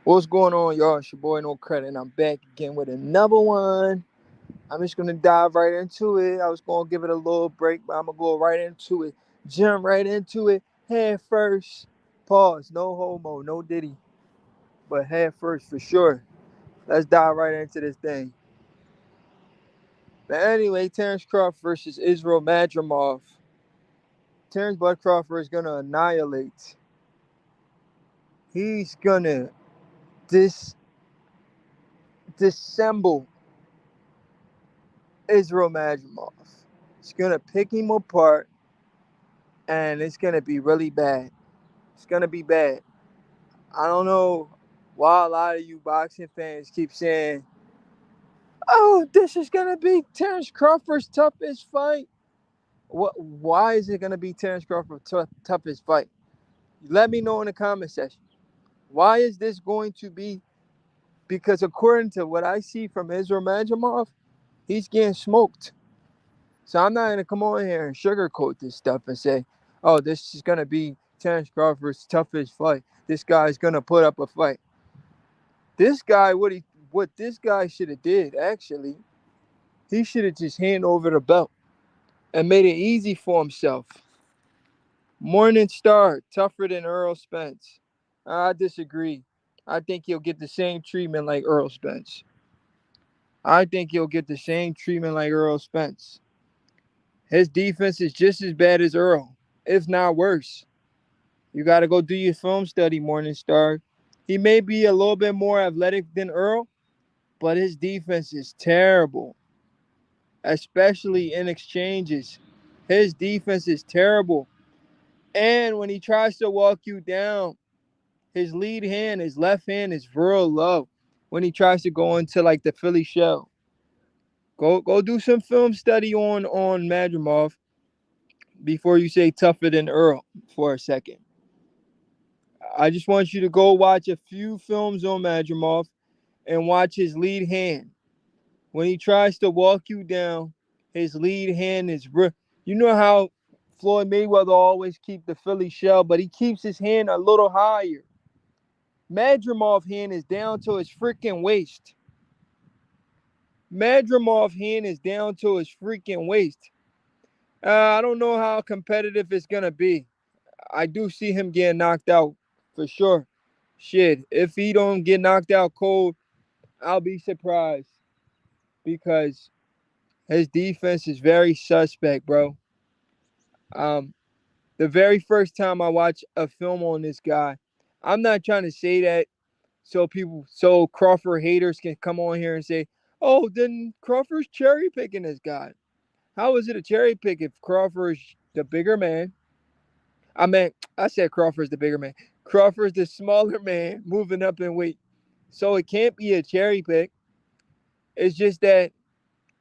What's going on, y'all? It's your boy No Credit, and I'm back again with another one. I'm just gonna dive right into it. I was gonna give it a little break, but I'm gonna go right into it. Jump right into it. Head first. Pause. No homo, no diddy, but head first for sure. Let's dive right into this thing. But anyway, Terence Crawford versus Israel Madrimov. Terence Bud Crawford is gonna annihilate. He's gonna dis dissemble Israel Madrimov. He's gonna pick him apart, and it's gonna be really bad. It's gonna be bad. I don't know why a lot of you boxing fans keep saying, "Oh, this is gonna be Terence Crawford's toughest fight." What? Why is it gonna be Terence Crawford's toughest fight? Let me know in the comment section. Why is this going to be? Because according to what I see from Israel Madrimov, he's getting smoked. So I'm not gonna come on here and sugarcoat this stuff and say, "Oh, this is gonna be Terence Crawford's toughest fight. This guy's gonna put up a fight." This guy, what this guy should have did actually, he should have just handed over the belt and made it easy for himself. Morning Star, tougher than Earl Spence. I disagree. I think he'll get the same treatment like Earl Spence. I think he'll get the same treatment like Earl Spence. His defense is just as bad as Earl, if not worse. You got to go do your film study, Morningstar. He may be a little bit more athletic than Earl, but his defense is terrible, especially in exchanges. His defense is terrible. And when he tries to walk you down, his lead hand, his left hand is real low when he tries to go into like the Philly shell. Go do some film study on Madrimov before you say tougher than Earl for a second. I just want you to go watch a few films on Madrimov and watch his lead hand. When he tries to walk you down, his lead hand is real. You know how Floyd Mayweather always keep the Philly shell, but he keeps his hand a little higher. Madrimov hand is down to his freaking waist. Madrimov hand is down to his freaking waist. I don't know how competitive it's gonna be. I do see him getting knocked out for sure. Shit, if he don't get knocked out cold, I'll be surprised because his defense is very suspect, bro. Um, the very first time I watched a film on this guy, I'm not trying to say that so Crawford haters can come on here and say, "Oh, then Crawford's cherry picking this guy." How is it a cherry pick if Crawford's the bigger man? I said Crawford's the bigger man. Crawford's the smaller man moving up in weight. So it can't be a cherry pick. It's just that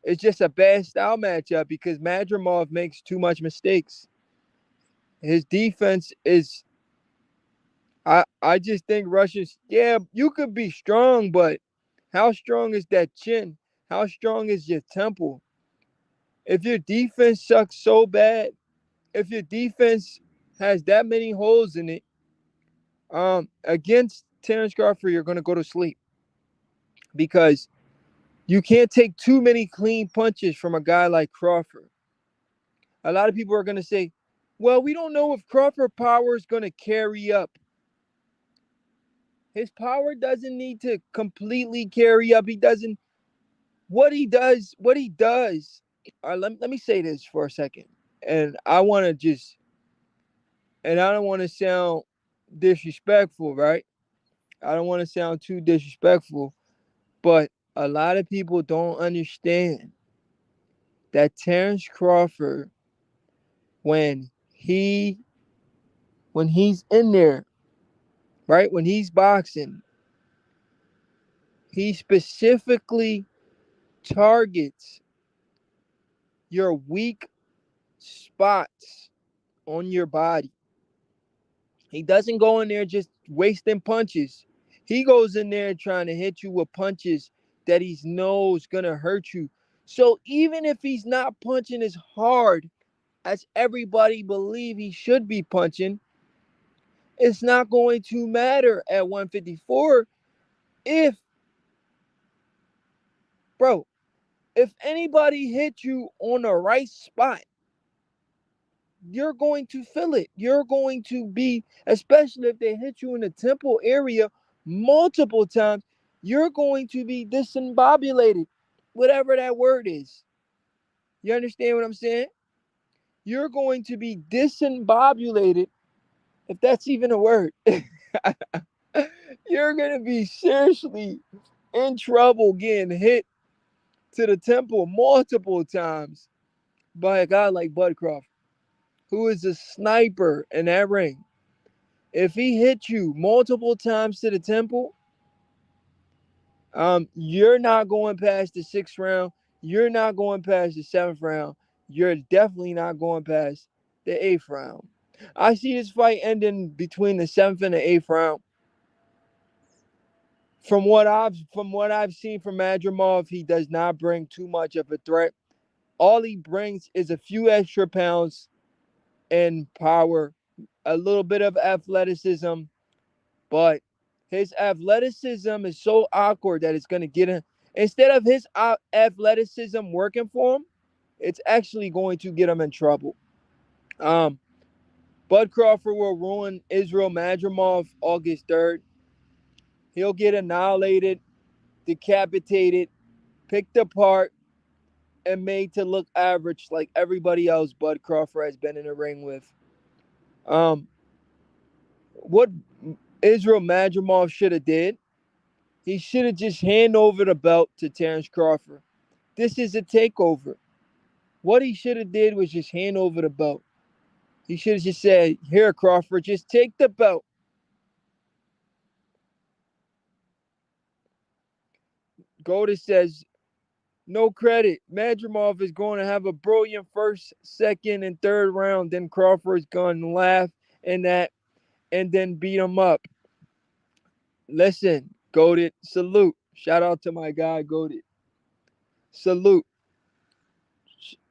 it's just a bad style matchup because Madrimov makes too much mistakes. His defense is I just think Russians, yeah, you could be strong, but how strong is that chin? How strong is your temple? If your defense sucks so bad, if your defense has that many holes in it, against Terence Crawford, you're gonna go to sleep because you can't take too many clean punches from a guy like Crawford. A lot of people are gonna say, "Well, we don't know if Crawford power is gonna carry up." His power doesn't need to completely carry up. He doesn't. What he does. Let me say this for a second, and I want to just, and I don't want to sound disrespectful, right? I don't want to sound too disrespectful, but a lot of people don't understand that Terence Crawford, when he when he's in there, right? When he's boxing, he specifically targets your weak spots on your body. He doesn't go in there just wasting punches. He goes in there trying to hit you with punches that he knows gonna hurt you. So even if he's not punching as hard as everybody believe he should be punching, it's not going to matter at 154 If, bro, if anybody hit you on the right spot, you're going to feel it. You're going to be, especially if they hit you in the temple area multiple times, you're going to be discombobulated, whatever that word is. You understand what I'm saying? You're going to be discombobulated, if that's even a word. You're going to be seriously in trouble getting hit to the temple multiple times by a guy like Bud Crawford, who is a sniper in that ring. If he hits you multiple times to the temple, you're not going past the 6th round. You're not going past the 7th round. You're definitely not going past the 8th round. I see this fight ending between the 7th and the 8th round. From what I've seen from Madrimov, he does not bring too much of a threat. All he brings is a few extra pounds and power, a little bit of athleticism, but his athleticism is so awkward that it's going to get him. Instead of his athleticism working for him, it's actually going to get him in trouble. Um, Bud Crawford will ruin Irail Madrimov August 3rd. He'll get annihilated, decapitated, picked apart, and made to look average like everybody else Bud Crawford has been in the ring with. Um, what Irail Madrimov should have did, he should have just hand over the belt to Terence Crawford. This is a takeover. What he should have did was just hand over the belt. He should have just said, "Here, Crawford, just take the belt." Goldie says, "No credit. Madrimov is going to have a brilliant first, second, and third round. Then Crawford's going to laugh and that, and then beat him up." Listen, Goldie, salute. Shout out to my guy, Goldie. Salute.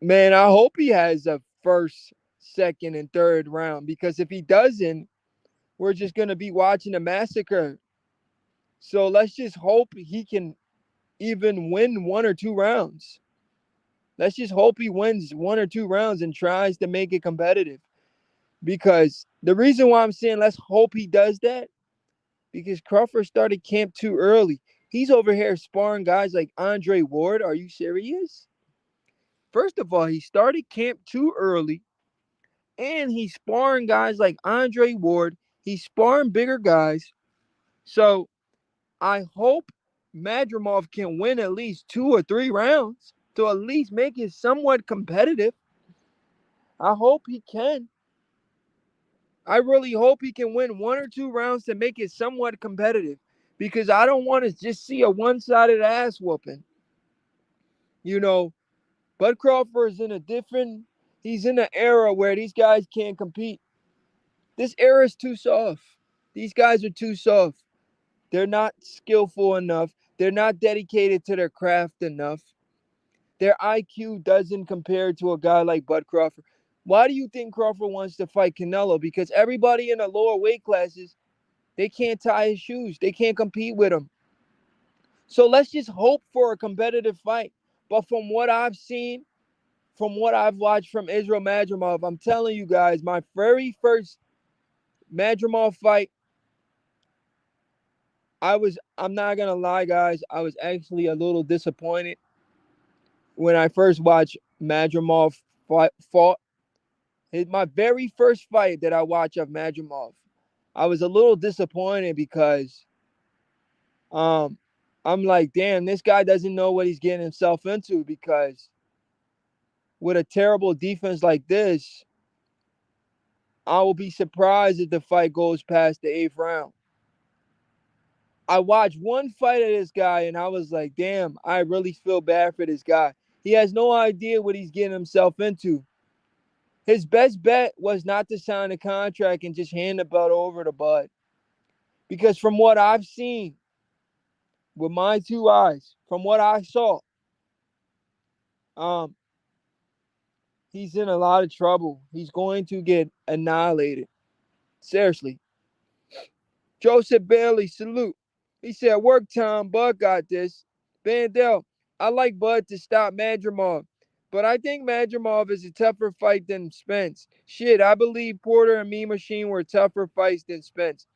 Man, I hope he has a first, second, and third round, because if he doesn't, we're just going to be watching a massacre. So let's just hope he can even win 1 or 2 rounds. Let's just hope he wins 1 or 2 rounds and tries to make it competitive. Because the reason why I'm saying let's hope he does that, because Crawford started camp too early. He's over here sparring guys like Andre Ward. Are you serious? First of all, he started camp too early, and he's sparring guys like Andre Ward. He's sparring bigger guys. So I hope Madrimov can win at least 2 or 3 rounds to at least make it somewhat competitive. I hope he can. I really hope he can win 1 or 2 rounds to make it somewhat competitive, because I don't want to just see a one-sided ass whooping. You know, Bud Crawford is in a different, he's in an era where these guys can't compete. This era is too soft. These guys are too soft. They're not skillful enough. They're not dedicated to their craft enough. Their IQ doesn't compare to a guy like Bud Crawford. Why do you think Crawford wants to fight Canelo? Because everybody in the lower weight classes, they can't tie his shoes. They can't compete with him. So let's just hope for a competitive fight. But from what I've seen, from what I've watched from Irail Madrimov, I'm telling you guys, my very first Madrimov fight, I'm not going to lie, guys, I was actually a little disappointed when I first watched Madrimov fought. My very first fight that I watched of Madrimov, I was a little disappointed because um, I'm like, damn, this guy doesn't know what he's getting himself into, because with a terrible defense like this, I will be surprised if the fight goes past the 8th round. I watched one fight of this guy and I was like, damn, I really feel bad for this guy. He has no idea what he's getting himself into. His best bet was not to sign a contract and just hand the belt over to Bud. Because from what I've seen with my 2 eyes, from what I saw, um, he's in a lot of trouble. He's going to get annihilated. Seriously. Joseph Bailey, salute. He said, work time, Bud got this. Bandel, I like Bud to stop Madrimov, but I think Madrimov is a tougher fight than Spence. Shit, I believe Porter and Me Machine were tougher fights than Spence.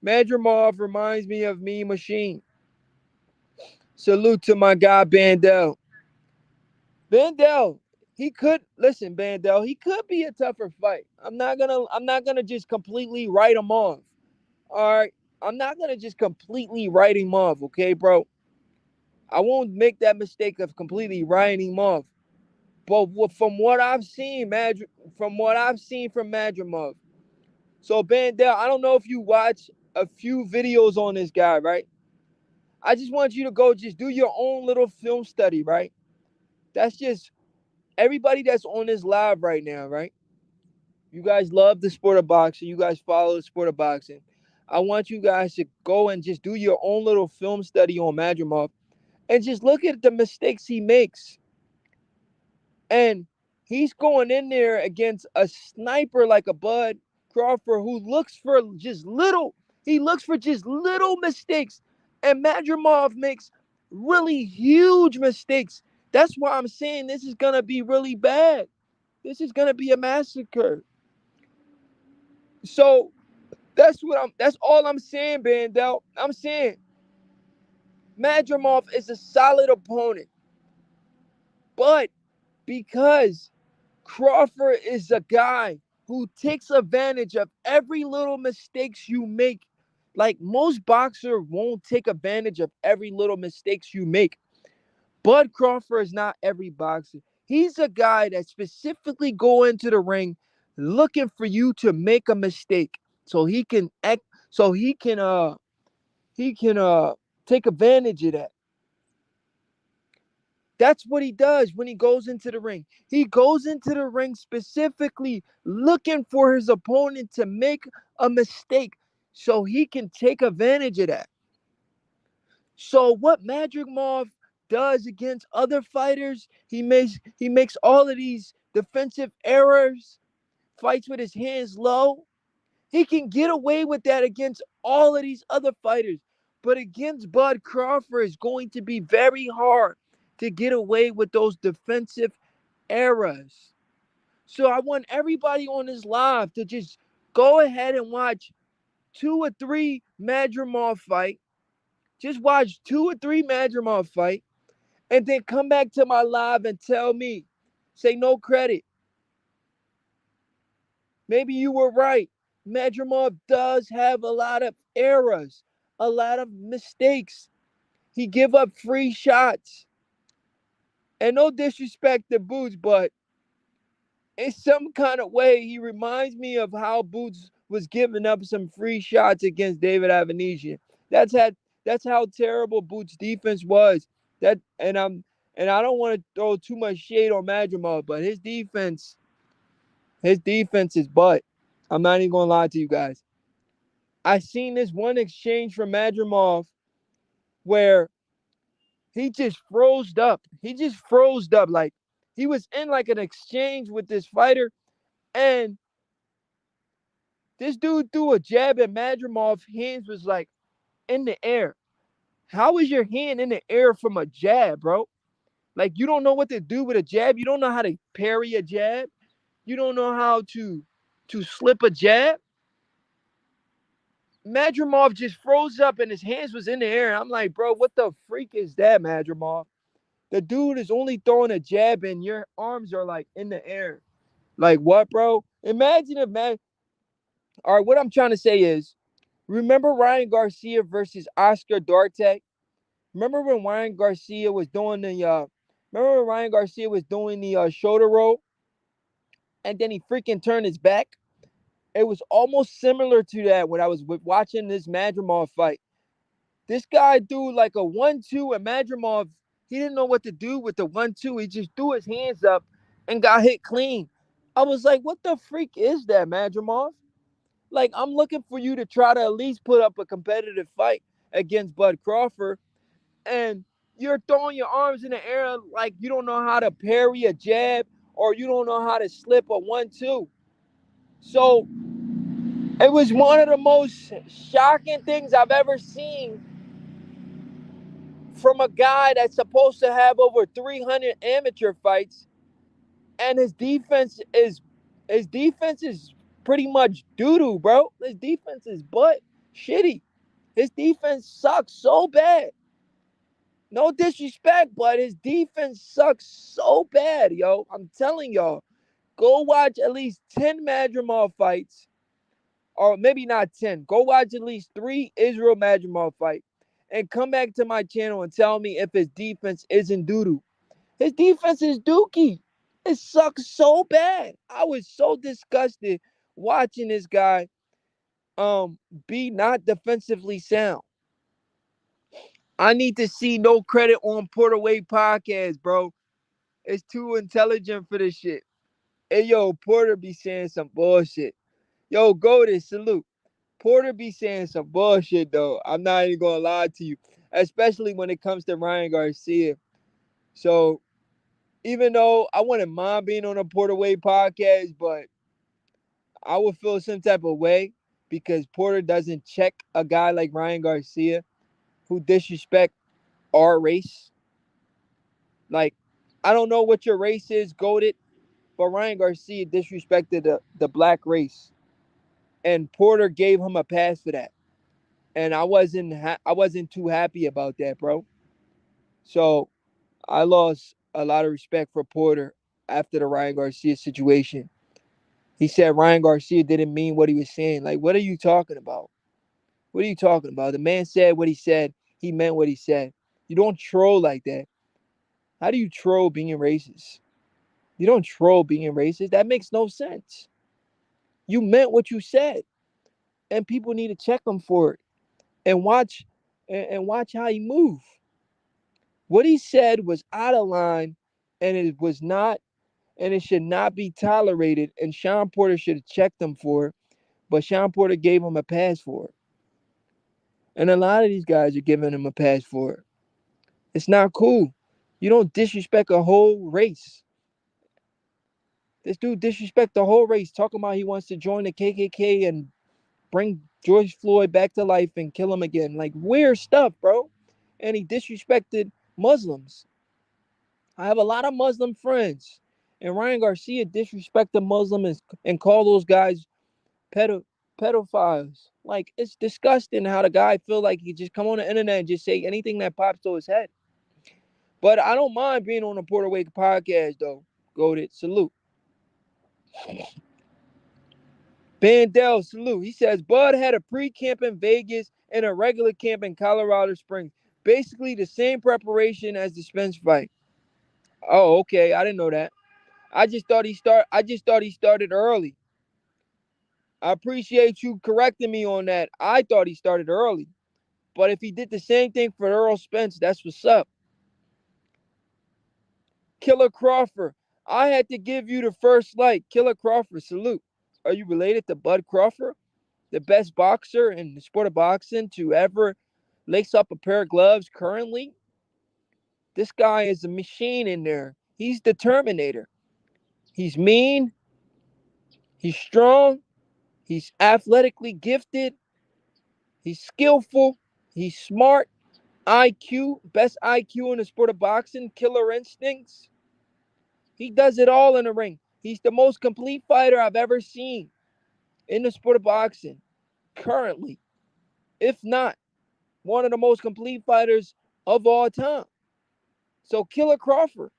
Madrimov reminds me of Me Machine. Salute to my guy Bandel. Bandel, he could listen, Bandel, he could be a tougher fight. I'm not gonna just completely write him off. All right. I'm not gonna just completely write him off, okay, bro? I won't make that mistake of completely writing him off. But from what I've seen, from what I've seen from Madrimov. So Bandel, I don't know if you watch a few videos on this guy, right? I just want you to go just do your own little film study, right? That's just everybody that's on this live right now, right? You guys love the sport of boxing. You guys follow the sport of boxing. I want you guys to go and just do your own little film study on Madrimov and just look at the mistakes he makes. And he's going in there against a sniper like a Bud Crawford who looks for just little, he looks for just little mistakes. And Madrimov makes really huge mistakes. That's why I'm saying this is going to be really bad. This is going to be a massacre. So that's all I'm saying, Bandel. I'm saying Madrimov is a solid opponent. But because Crawford is a guy who takes advantage of every little mistakes you make. Like most boxers won't take advantage of every little mistakes you make. Bud Crawford is not every boxer. He's a guy that specifically go into the ring looking for you to make a mistake so he can act so he can take advantage of that. That's what he does when he goes into the ring. He goes into the ring specifically looking for his opponent to make a mistake so he can take advantage of that. So what Madrimov does against other fighters, he makes all of these defensive errors, fights with his hands low. He can get away with that against all of these other fighters. But against Bud Crawford, it's going to be very hard to get away with those defensive errors. So I want everybody on this live to just go ahead and watch 2 or 3 Madrimov fight. Just watch 2 or 3 Madrimov fight and then come back to my live and tell me. Say no credit. Maybe you were right. Madrimov does have a lot of errors, a lot of mistakes. He give up free shots. And no disrespect to Boots, but in some kind of way, he reminds me of how Boots was giving up some free shots against David Avanesian. That's how that's how terrible Boots' defense was. That and I don't want to throw too much shade on Madrimov, but his defense is butt. I'm not even gonna lie to you guys. I seen this one exchange from Madrimov where he just froze up. He just froze up. Like he was in like an exchange with this fighter, and this dude threw a jab at Madrimov's hands was like in the air. How is your hand in the air from a jab, bro? Like you don't know what to do with a jab. You don't know how to parry a jab. You don't know how to slip a jab. Madrimov just froze up and his hands was in the air. I'm like, bro, what the freak is that, Madrimov? The dude is only throwing a jab and your arms are like in the air. Like what, bro? Imagine if all right, what I'm trying to say is, remember Ryan Garcia versus Oscar Duarte? Remember when Ryan Garcia was doing the shoulder roll and then he freaking turned his back? It was almost similar to that when I was watching this Madrimov fight. This guy threw like a 1-2 and Madrimov, he didn't know what to do with the 1-2. He just threw his hands up and got hit clean. I was like, what the freak is that, Madrimov? Like, I'm looking for you to try to at least put up a competitive fight against Bud Crawford. And you're throwing your arms in the air like you don't know how to parry a jab or you don't know how to slip a 1-2. So it was one of the most shocking things I've ever seen from a guy that's supposed to have over 300 amateur fights, and his defense is pretty much doo doo, bro. His defense is butt shitty. His defense sucks so bad. No disrespect, but his defense sucks so bad, yo. I'm telling y'all, go watch at least 10 Madrimov fights, or maybe not 10. Go watch at least 3 Israel Madrimov fights, and come back to my channel and tell me if his defense isn't doo doo. His defense is dookie. It sucks so bad. I was so disgusted watching this guy be not defensively sound. I need to see no credit on Porter Wade podcast, bro. It's too intelligent for this shit. Hey, yo, Porter be saying some bullshit. Yo, go to salute. Porter be saying some bullshit, though. I'm not even going to lie to you, especially when it comes to Ryan Garcia. So, even though I wouldn't mind being on a Porter Wade podcast, but I would feel some type of way because Porter doesn't check a guy like Ryan Garcia who disrespect our race. Like, I don't know what your race is, goated, but Ryan Garcia disrespected the black race, and Porter gave him a pass for that. And I wasn't too happy about that, bro. So I lost a lot of respect for Porter after the Ryan Garcia situation. He said Ryan Garcia didn't mean what he was saying. Like, what are you talking about? What are you talking about? The man said what he said. He meant what he said. You don't troll like that. How do you troll being racist? You don't troll being racist. That makes no sense. You meant what you said, and people need to check him for it and watch how he move. What he said was out of line, and it was not, and it should not be tolerated. And Sean Porter should have checked him for it, but Sean Porter gave him a pass for it. And a lot of these guys are giving him a pass for it. It's not cool. You don't disrespect a whole race. This dude disrespect the whole race, talking about he wants to join the KKK and bring George Floyd back to life and kill him again. Like, weird stuff, bro. And he disrespected Muslims. I have a lot of Muslim friends. And Ryan Garcia disrespected Muslims and call those guys pedo- pedophiles. Like, it's disgusting how the guy feel like he just come on the internet and just say anything that pops to his head. But I don't mind being on the Porter Wake podcast, though. Go to salute. Bandel, salute. He says Bud had a pre-camp in Vegas and a regular camp in Colorado Springs. Basically the same preparation as the Spence fight. Oh, okay. I didn't know that. I just thought he started early. I appreciate you correcting me on that. I thought he started early. But if he did the same thing for Earl Spence, that's what's up. Killer Crawford. I had to give you the first like. Killer Crawford, salute. Are you related to Bud Crawford? The best boxer in the sport of boxing to ever lace up a pair of gloves currently? This guy is a machine in there. He's the Terminator. He's mean. He's strong. He's athletically gifted. He's skillful. He's smart. IQ, best IQ in the sport of boxing, killer instincts. He does it all in the ring. He's the most complete fighter I've ever seen in the sport of boxing currently, if not one of the most complete fighters of all time. So, Killer Crawford,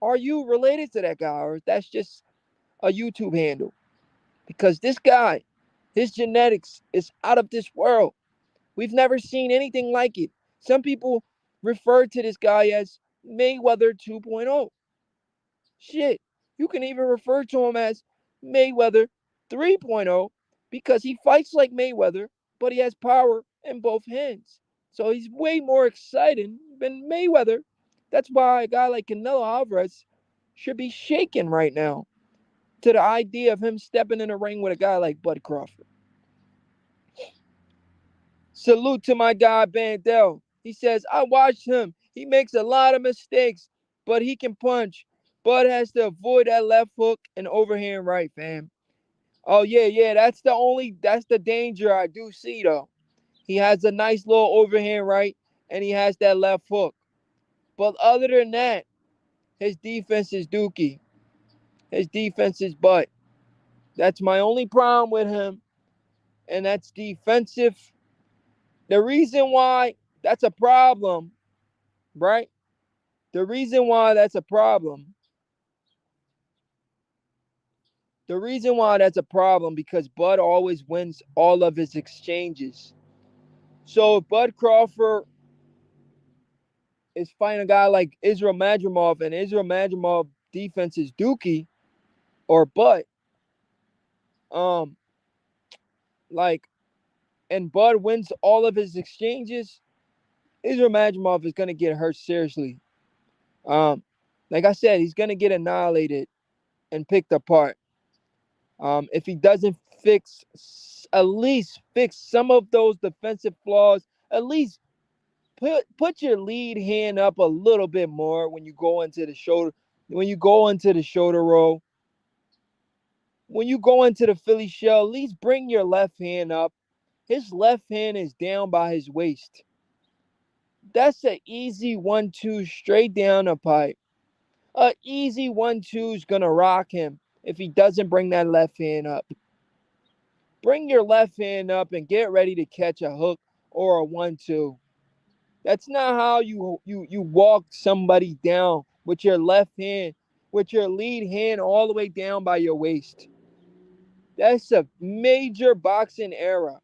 are you related to that guy, or that's just a YouTube handle? Because this guy, his genetics is out of this world. We've never seen anything like it. Some people refer to this guy as Mayweather 2.0. Shit, you can even refer to him as Mayweather 3.0 because he fights like Mayweather, but he has power in both hands. So he's way more exciting than Mayweather. That's why a guy like Canelo Alvarez should be shaken right now to the idea of him stepping in the ring with a guy like Bud Crawford. Salute to my guy Bandel. He says, I watched him. He makes a lot of mistakes, but he can punch. Bud has to avoid that left hook and overhand right, fam. Oh, yeah. That's the danger I do see, though. He has a nice little overhand right, and he has that left hook. But other than that, his defense is dookie. His defense is butt. That's my only problem with him, and that's defensive. The reason why that's a problem, right? The reason why that's a problem, because Bud always wins all of his exchanges. So if Bud Crawford is fighting a guy like Israel Madrimov, and Israel Madrimov defense is dookie or Bud, um, like, and Bud wins all of his exchanges, Israel Madrimov is gonna get hurt seriously. Um, like I said, he's gonna get annihilated and picked apart. If he doesn't at least fix some of those defensive flaws, at least put your lead hand up a little bit more when you go into the shoulder, roll, when you go into the Philly shell, at least bring your left hand up. His left hand is down by his waist. That's an easy 1-2 straight down the pipe. A easy 1-2 is gonna rock him if he doesn't bring that left hand up. Bring your left hand up and get ready to catch a hook or a 1-2. That's not how you walk somebody down with your left hand, with your lead hand all the way down by your waist. That's a major boxing error.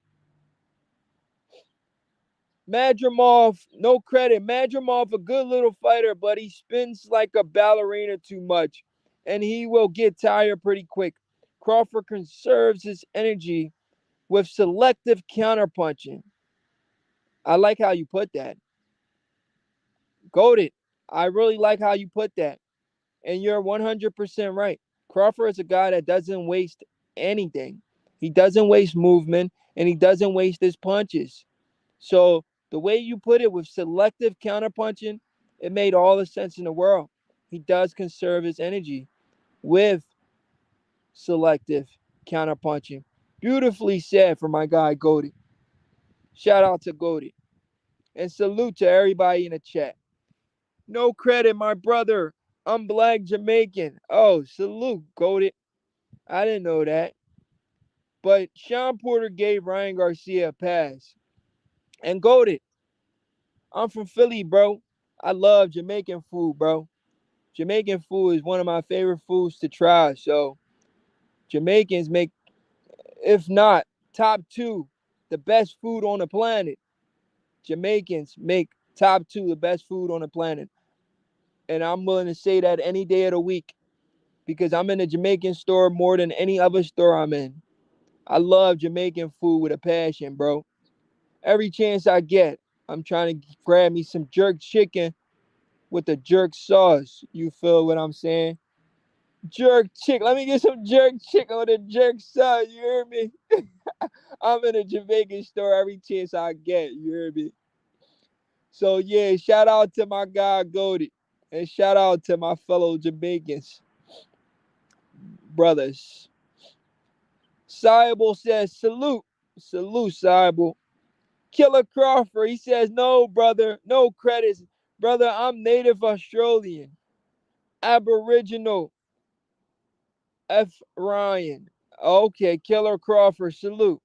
Madrimov, no credit. Madrimov, a good little fighter, but he spins like a ballerina too much, and he will get tired pretty quick. Crawford conserves his energy with selective counterpunching. I like how you put that. Goated. I really like how you put that. And you're 100% right. Crawford is a guy that doesn't waste anything. He doesn't waste movement, and he doesn't waste his punches. So the way you put it with selective counterpunching, it made all the sense in the world. He does conserve his energy with selective counterpunching. Beautifully said for my guy Goldie. Shout out to Goldie. And salute to everybody in the chat. No credit, my brother. I'm black Jamaican. Oh, salute, Goldie. I didn't know that. But Sean Porter gave Ryan Garcia a pass. And Goldie, I'm from Philly, bro. I love Jamaican food, bro. Jamaican food is one of my favorite foods to try. So Jamaicans make, if not top two, the best food on the planet. Jamaicans make top two the best food on the planet. And I'm willing to say that any day of the week because I'm in a Jamaican store more than any other store I'm in. I love Jamaican food with a passion, bro. Every chance I get, I'm trying to grab me some jerk chicken with the jerk sauce. You feel what I'm saying? Jerk chicken. Let me get some jerk chicken with a jerk sauce. You hear me? I'm in a Jamaican store every chance I get. You hear me? So yeah, shout out to my guy Goldie. And shout out to my fellow Jamaicans. Brothers. Sybil says, salute. Salute, Sybil. Killer Crawford, he says, no, brother, no credits. Brother, I'm native Australian. Aboriginal. F. Ryan. Okay, Killer Crawford, salute.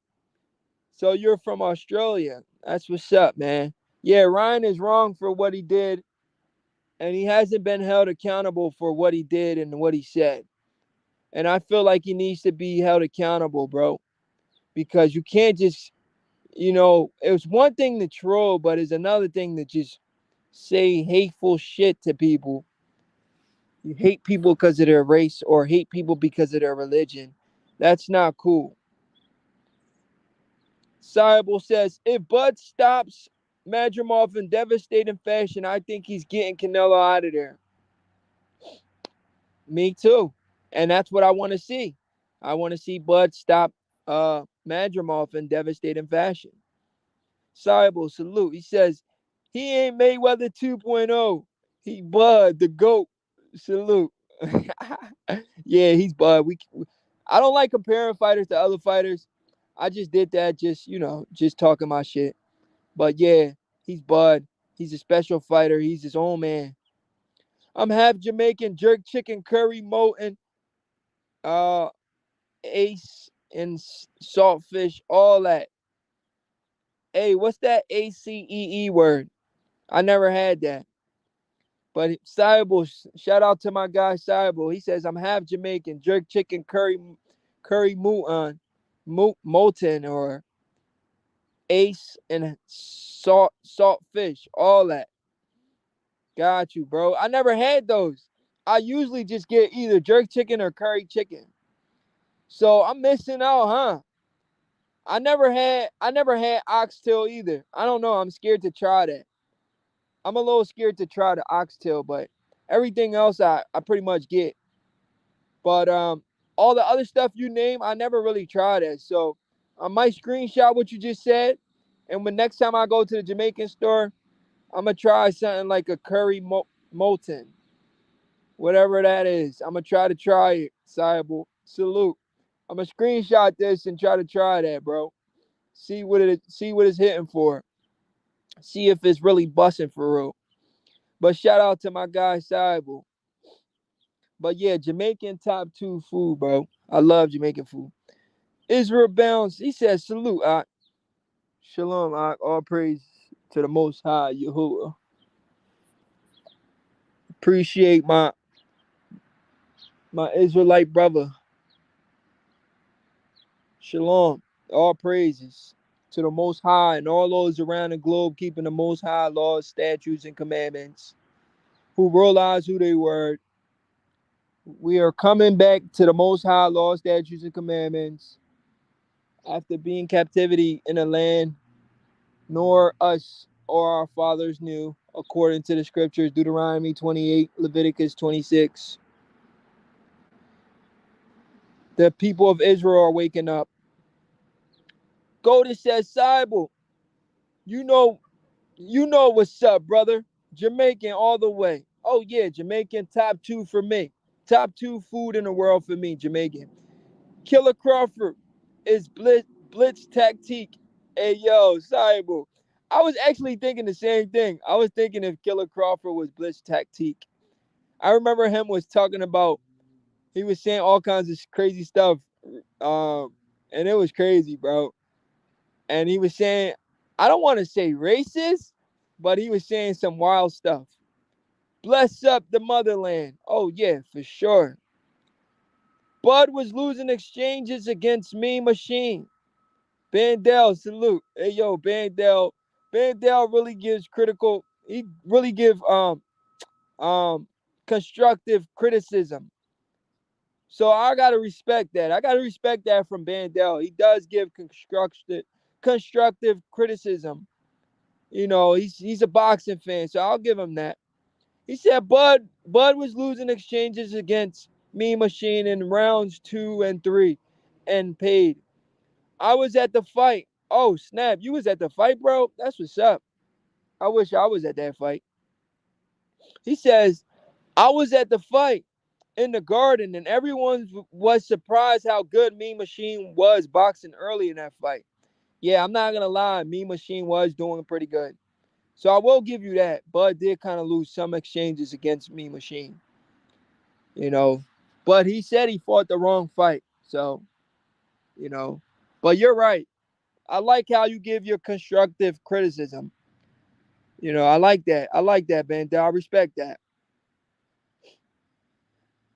So you're from Australia. That's what's up, man. Yeah, Ryan is wrong for what he did, and he hasn't been held accountable for what he did and what he said. And I feel like he needs to be held accountable, bro, because you can't just, it's one thing to troll, but it's another thing to just say hateful shit to people. You hate people because of their race or hate people because of their religion. That's not cool. Sybil says, if Bud stops Madrimov in devastating fashion, I think he's getting Canelo out of there. Me too. And that's what I want to see. I want to see Bud stop Madrimov in devastating fashion. Sybil, salute. He says, he ain't Mayweather 2.0. He Bud, the GOAT. Salute. Yeah, he's Bud. I don't like comparing fighters to other fighters. I just did that just talking my shit. But yeah, he's Bud. He's a special fighter. He's his own man. I'm half Jamaican, jerk chicken, curry, molten, uh, ace, and saltfish, all that. Hey, what's that ACEE word? I never had that. But Saibul, shout out to my guy Saibul. He says I'm half Jamaican, jerk chicken, curry molten, or ace, and salt fish, all that. Got you, bro. I never had those. I usually just get either jerk chicken or curry chicken. So I'm missing out, huh? I never had oxtail either. I don't know. I'm scared to try that. I'm a little scared to try the oxtail, but everything else I pretty much get. But all the other stuff you name, I never really tried it. So I might screenshot what you just said, and when next time I go to the Jamaican store, I'm gonna try something like a curry molten, whatever that is. I'm gonna try it. Sayable. Salute. I'm gonna screenshot this and try that, bro. See what it's hitting for. See if it's really busting for real. But shout out to my guy Sayable. But yeah, Jamaican top two food, bro. I love Jamaican food. Israel Bounce, he says, salute, Ak. Shalom, Ak. All praise to the Most High, Yahuwah. Appreciate my Israelite brother. Shalom. All praises to the Most High and all those around the globe keeping the Most High laws, statutes, and commandments, who realize who they were. We are coming back to the Most High laws, statutes, and commandments after being captivity in a land nor us or our fathers knew, according to the scriptures, Deuteronomy 28, Leviticus 26. The people of Israel are waking up. Golden says, Cybel, you know what's up, brother. Jamaican all the way. Oh yeah, Jamaican top two for me. Top two food in the world for me, Jamaican. Killer Crawford is blitz tactique. Hey yo, Cybel. I was actually thinking the same thing. I was thinking if Killer Crawford was blitz tactique. I remember him was talking about, he was saying all kinds of crazy stuff. And it was crazy, bro. And he was saying, I don't want to say racist, but he was saying some wild stuff. Bless up the motherland. Oh yeah, for sure. Bud was losing exchanges against Mean Machine. Bandel, salute. Hey yo, Bandel. Bandel really gives critical, he really give um constructive criticism. So I gotta respect that. I gotta respect that from Bandel. He does give constructive criticism. You know, he's a boxing fan, so I'll give him that. He said Bud was losing exchanges against Mean Machine in rounds 2 and 3 and paid. I was at the fight. Oh snap, you was at the fight, bro? That's what's up. I wish I was at that fight. He says, I was at the fight in the garden, and everyone was surprised how good Mean Machine was boxing early in that fight. Yeah, I'm not gonna lie, Mean Machine was doing pretty good. So I will give you that. Bud did kind of lose some exchanges against Mean Machine, you know. But he said he fought the wrong fight. So, you know. But you're right. I like how you give your constructive criticism. You know, I like that. I like that, man. I respect that.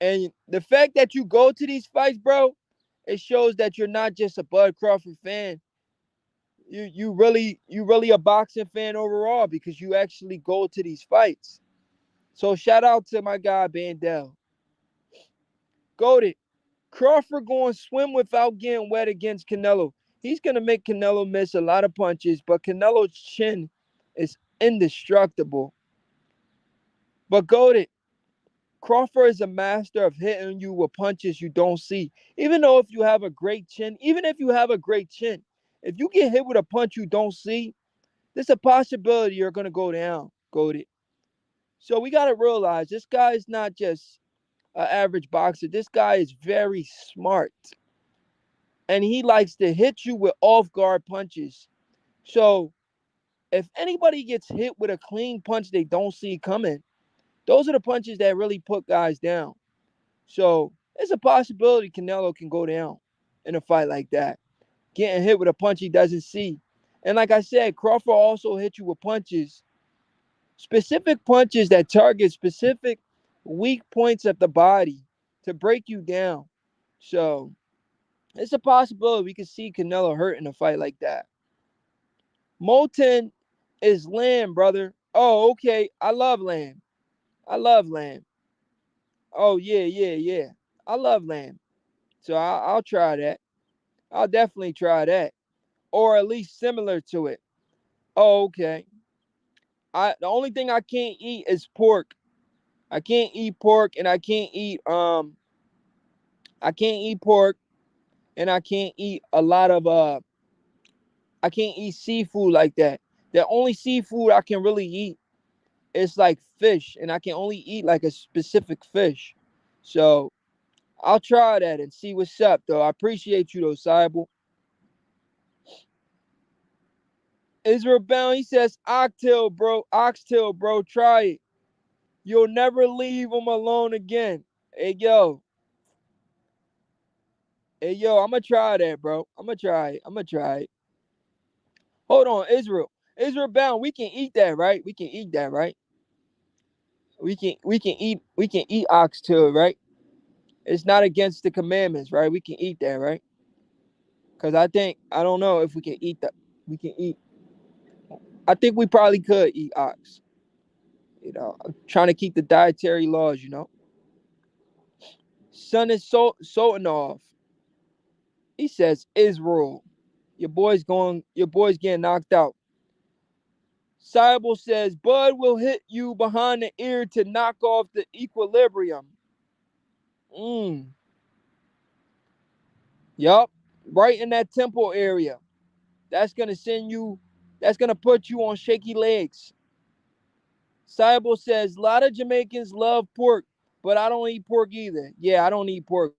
And the fact that you go to these fights, bro, it shows that you're not just a Bud Crawford fan. You really a boxing fan overall because you actually go to these fights. So shout out to my guy Bandel. Goated. Crawford going to swim without getting wet against Canelo. He's gonna make Canelo miss a lot of punches, but Canelo's chin is indestructible. But goated. Crawford is a master of hitting you with punches you don't see. Even though if you have a great chin, even if you have a great chin, if you get hit with a punch you don't see, there's a possibility you're gonna go down. Goated. So we gotta realize this guy is not just an average boxer. This guy is very smart. And he likes to hit you with off guard punches. So If anybody gets hit with a clean punch they don't see coming, those are the punches that really put guys down. So it's a possibility Canelo can go down in a fight like that, getting hit with a punch he doesn't see. And like I said, Crawford also hit you with punches, specific punches that target specific weak points of the body to break you down. So it's a possibility we could see Canelo hurt in a fight like that. Moulton is Lamb, brother. Oh, okay. I love Lamb. I love Lamb. Oh, yeah, yeah, yeah. I love Lamb. So I'll try that. I'll definitely try that. Or at least similar to it. Oh, okay. The only thing I can't eat is pork. I can't eat pork and I can't eat pork and I can't eat a lot of I can't eat seafood like that. The only seafood I can really eat is like fish, and I can only eat like a specific fish. So I'll try that and see what's up though. I appreciate you though, Cybel. Israel Bound, he says oxtail, bro, try it. You'll never leave him alone again. Hey yo, I'ma try that, bro. I'ma try it. I'ma try it. Hold on, Israel. Israel Bound, we can eat that, right? We can eat that, right? We can eat oxtail, right? It's not against the commandments, right? We can eat that, right? Cause I don't know if we can eat that. We can eat. I think we probably could eat ox. I'm trying to keep the dietary laws. Son is Sultanov. He says Israel. Your boy's getting knocked out. Cybel says Bud will hit you behind the ear to knock off the equilibrium. Yup. Right in that temple area. That's gonna send you. That's gonna put you on shaky legs. Cybel says a lot of Jamaicans love pork, but I don't eat pork either. Yeah, I don't eat pork.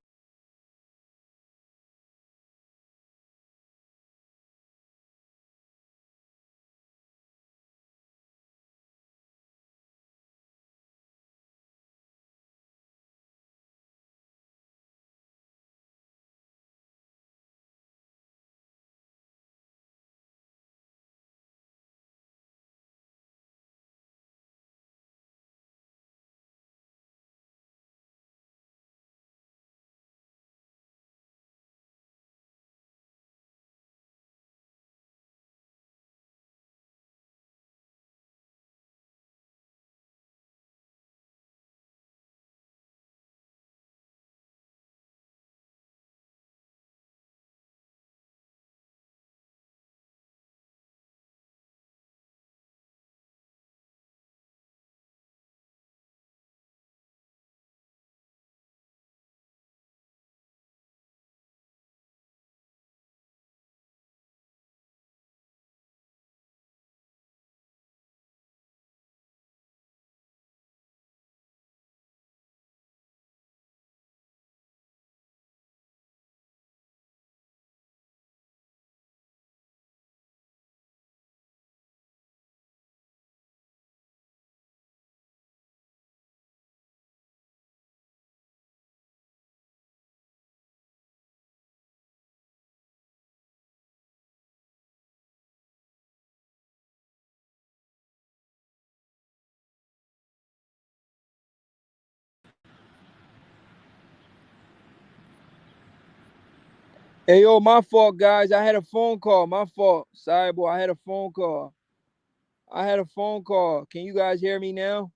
Hey yo, my fault, guys. I had a phone call. My fault. Sorry, boy. I had a phone call. I had a phone call. Can you guys hear me now?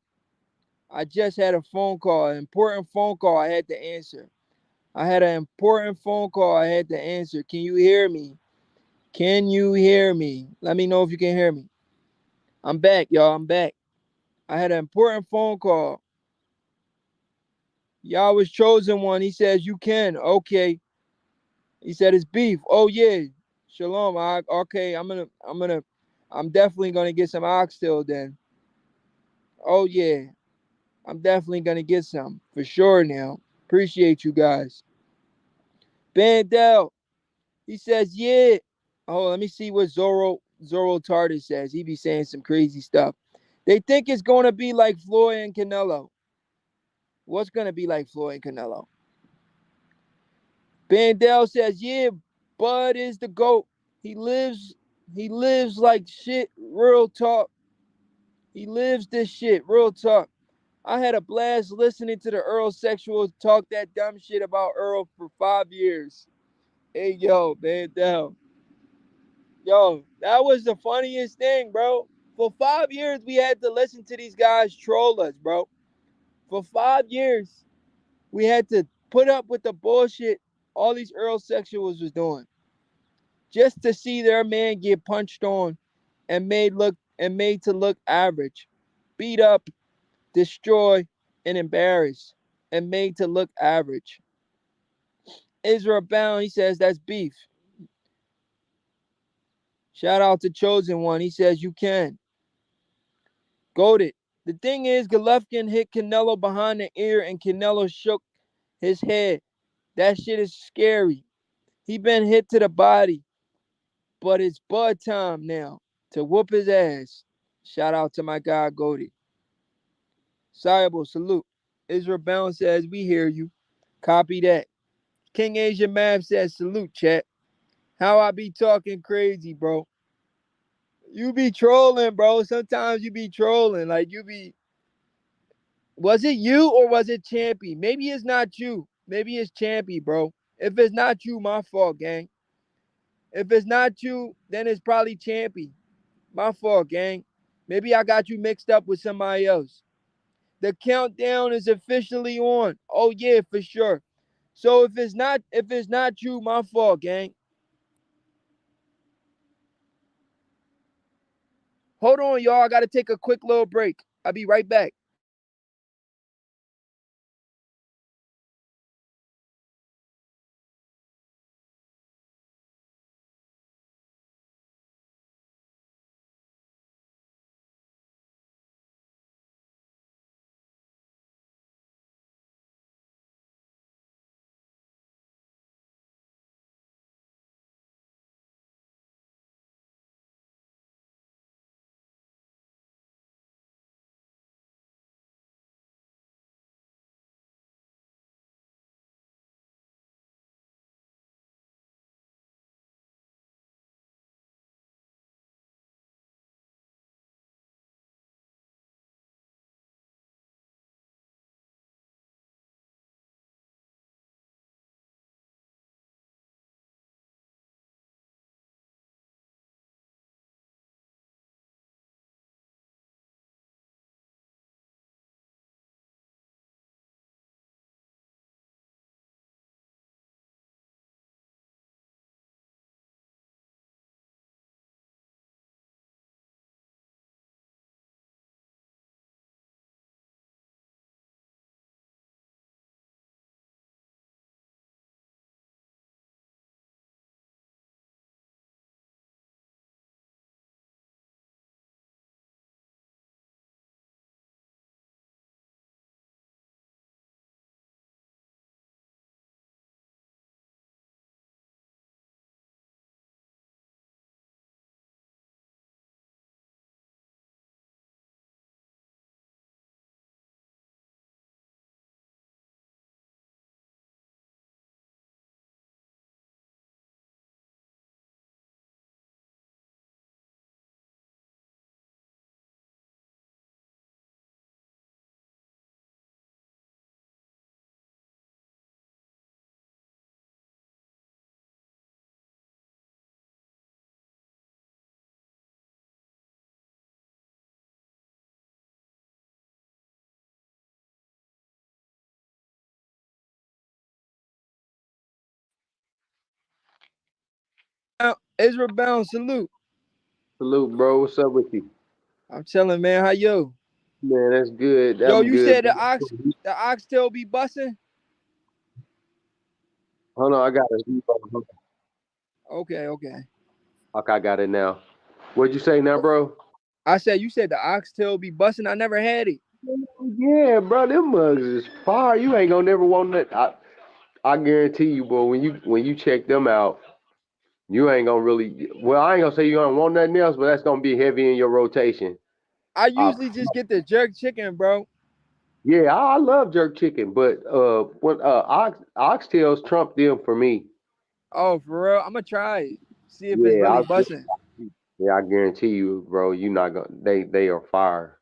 I just had a phone call, an important phone call I had to answer. I had an important phone call I had to answer. Can you hear me? Can you hear me? Let me know if you can hear me. I'm back, y'all. I'm back. I had an important phone call. Y'all was chosen one. He says you can. Okay. He said it's beef. Oh yeah. Shalom. Okay. I'm definitely gonna get some oxtail then. Oh yeah. I'm definitely gonna get some for sure now. Appreciate you guys. Bandel. He says yeah. Oh, let me see what Zoro. Zoro Tardis says. He be saying some crazy stuff. They think it's going to be like Floyd and Canelo. What's going to be like Floyd and Canelo? Bandel says, yeah, Bud is the GOAT. He lives like shit, real talk. He lives this shit, real talk. I had a blast listening to the Earl sexuals talk that dumb shit about Earl for 5 years. Hey, yo, Bandel. Yo, that was the funniest thing, bro. For 5 years, we had to listen to these guys troll us, bro. For 5 years, we had to put up with the bullshit all these Earl sexuals was doing, just to see their man get punched on and made to look average, beat up, destroy, and embarrassed, and made to look average. Israel Bound, he says that's beef. Shout out to Chosen One. He says you can. Goaded. The thing is, Golovkin hit Canelo behind the ear and Canelo shook his head. That shit is scary. He been hit to the body, but it's Bud time now to whoop his ass. Shout out to my guy Goldie. Sayable, salute. Israel Bound says, we hear you. Copy that. King Asia Mav says, salute, chat. How I be talking crazy, bro. You be trolling, bro. Sometimes you be trolling. Like you be. Was it you or was it Champy? Maybe it's not you. Maybe it's Champy, bro. If it's not you, my fault, gang. If it's not you, then it's probably Champy. My fault, gang. Maybe I got you mixed up with somebody else. The countdown is officially on. Oh yeah, for sure. So if it's not you, my fault, gang. Hold on, y'all. I gotta take a quick little break. I'll be right back. Israel Bound, salute. Salute, bro. What's up with you? I'm telling man, how yo? Man, that's good. Yo, I'm you good. said the oxtail be busting? Hold on, I got it. Okay, okay. Okay, I got it now. What'd you say now, bro? I said you said the oxtail be busting. I never had it. Yeah, bro, them mugs is fire. You ain't gonna never want that. I guarantee you, boy. When you check them out, You ain't gonna really. Well, I ain't gonna say you don't want nothing else, but that's gonna be heavy in your rotation. I Uh, usually just get the jerk chicken, bro. yeah, I love jerk chicken, but when oxtails trump them for me. Oh, for real? I'm gonna try it. See if it's Yeah, really busting. yeah, I guarantee you, bro. You not gonna. They are fire.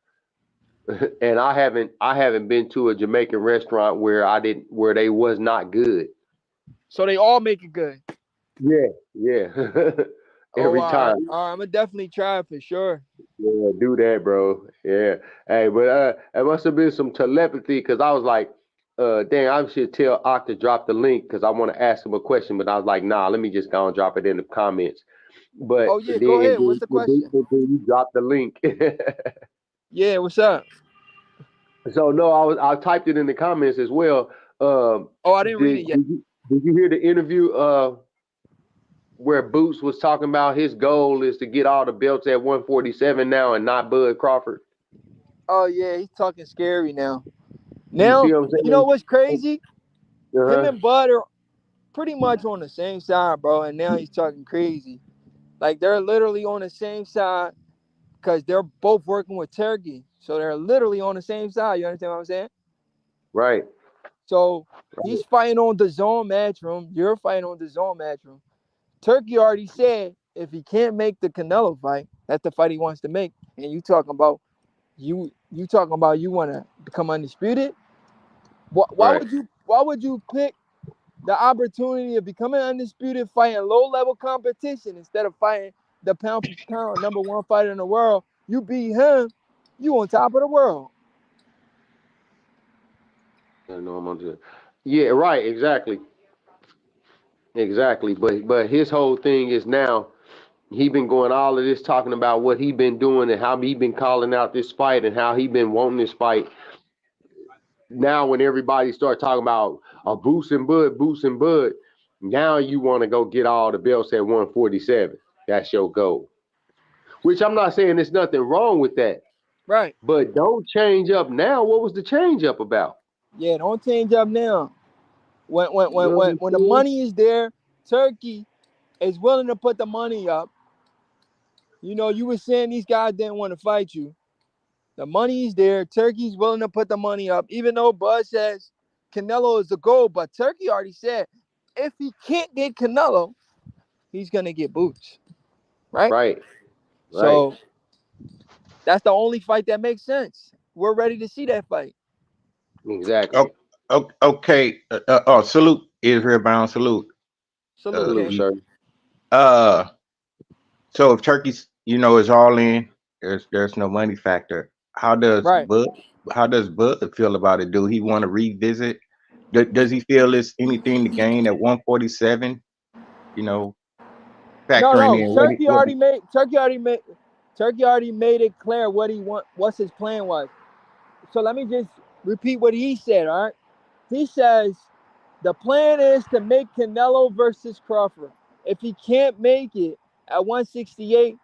And I haven't been to a Jamaican restaurant where they was not good. So they all make it good. Yeah, yeah. Oh, Every all right, time. all right. I'm gonna definitely try it for sure. Yeah, do that, bro. Yeah. Hey, but it must have been some telepathy because I was like, dang, I should tell Ock to drop the link because I want to ask him a question, but I was like, nah, let me just go and drop it in the comments. But Oh yeah, go ahead. What's the question? you drop the link. Yeah, what's up? So no, I typed it in the comments as well. Oh, I didn't read Did it yet. did you, did you hear the interview where Boots was talking about his goal is to get all the belts at 147 now and not Bud Crawford? Oh yeah, he's talking scary now. You see Now, what I'm you know saying? what's crazy? Him Uh-huh. and Bud are pretty much on the same side, bro. And now he's talking crazy. Like they're literally on the same side because they're both working with Turkey. So they're literally on the same side. You understand what I'm saying? Right. So he's fighting on the zone matchroom. You're fighting on the zone matchroom. Turkey already said if he can't make the Canelo fight, that's the fight he wants to make. And you talking about you want to become undisputed? Right. Why would you pick the opportunity of becoming undisputed, fighting low level competition instead of fighting the pound for pound number one fighter in the world? You beat him, you on top of the world. I know I'm on to. Yeah, right, exactly. Exactly. But his whole thing is now he been going all of this talking about what he been doing and how he been calling out this fight and how he been wanting this fight. Now when everybody start talking about a Boots and Bud, now you want to go get all the belts at 147. That's your goal. Which I'm not saying there's nothing wrong with that. Right. But don't change up now. What was the change up about? Yeah, don't change up now. You know what I'm When the saying? money is there, Turkey is willing to put the money up. You know, you were saying these guys didn't want to fight you. The money's there. Turkey's willing to put the money up, even though Bud says Canelo is the goal. But Turkey already said if he can't get Canelo, he's gonna get Boots, right? Right, right. So that's the only fight that makes sense. We're ready to see that fight. Oh, Exactly. okay. Oh, salute Israel bound salute. Salute, Salute, King. E. sir. Uh, so if Turkey's is all in, there's no money factor. Right. How does Bud feel about it? Do he want to revisit? Does he feel there's anything to gain at 147? You know, No, factoring no. in what he Turkey already made it clear what he want. What's his plan was. So let me just repeat what he said. All right. He says the plan is to make Canelo versus Crawford. If he can't make it at 168,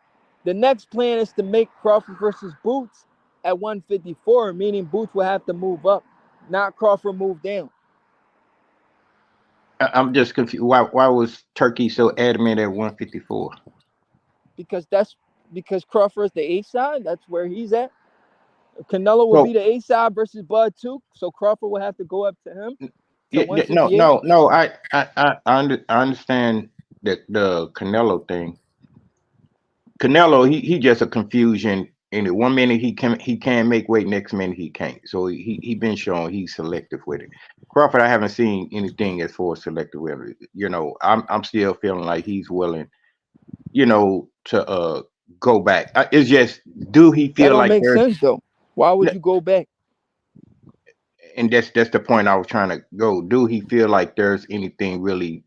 the next plan is to make Crawford versus Boots at 154, meaning Boots will have to move up, not Crawford move down. I'm just confused. Why was Turkey so adamant at 154? Because that's because Crawford's the A side. That's where he's at. Canelo will be So the A side versus Bud too. So Crawford will have to go up to him to yeah, no, 168. no, no. I understand the Canelo thing. Canelo, he just a confusion. In it, 1 minute he can make weight, next minute he can't. So he been showing he's selective with it. Crawford, I haven't seen anything as far as selective with it. I'm still feeling like he's willing, to go back. It's just, do he That feel don't like make there's, sense though. Why would you go back? and that's the point I was trying to go. Do he feel like there's anything really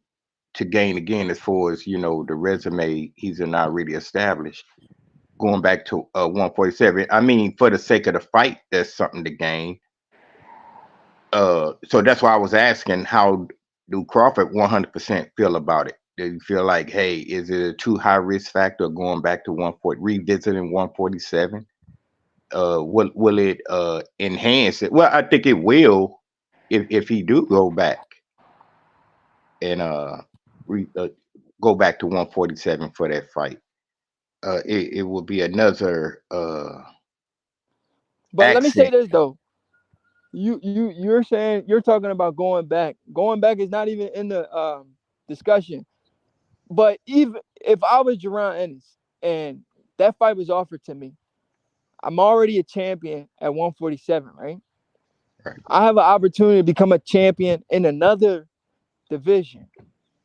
to gain again as far as the resume he's not really established? Going back to 147. I mean, for the sake of the fight, there's something to gain. So that's why I was asking, how do Crawford 100% feel about it? Do you feel like, hey, is it a too high risk factor going back to 140, revisiting 147? Will it enhance it? Well, I think it will if he do go back and re, go back to 147 for that fight. It will be another But let me say accent. this though. You're saying you're talking about going back. Going back is not even in the discussion. But even if I was Jerron Ennis and that fight was offered to me, I'm already a champion at 147, right? Right. I have an opportunity to become a champion in another division.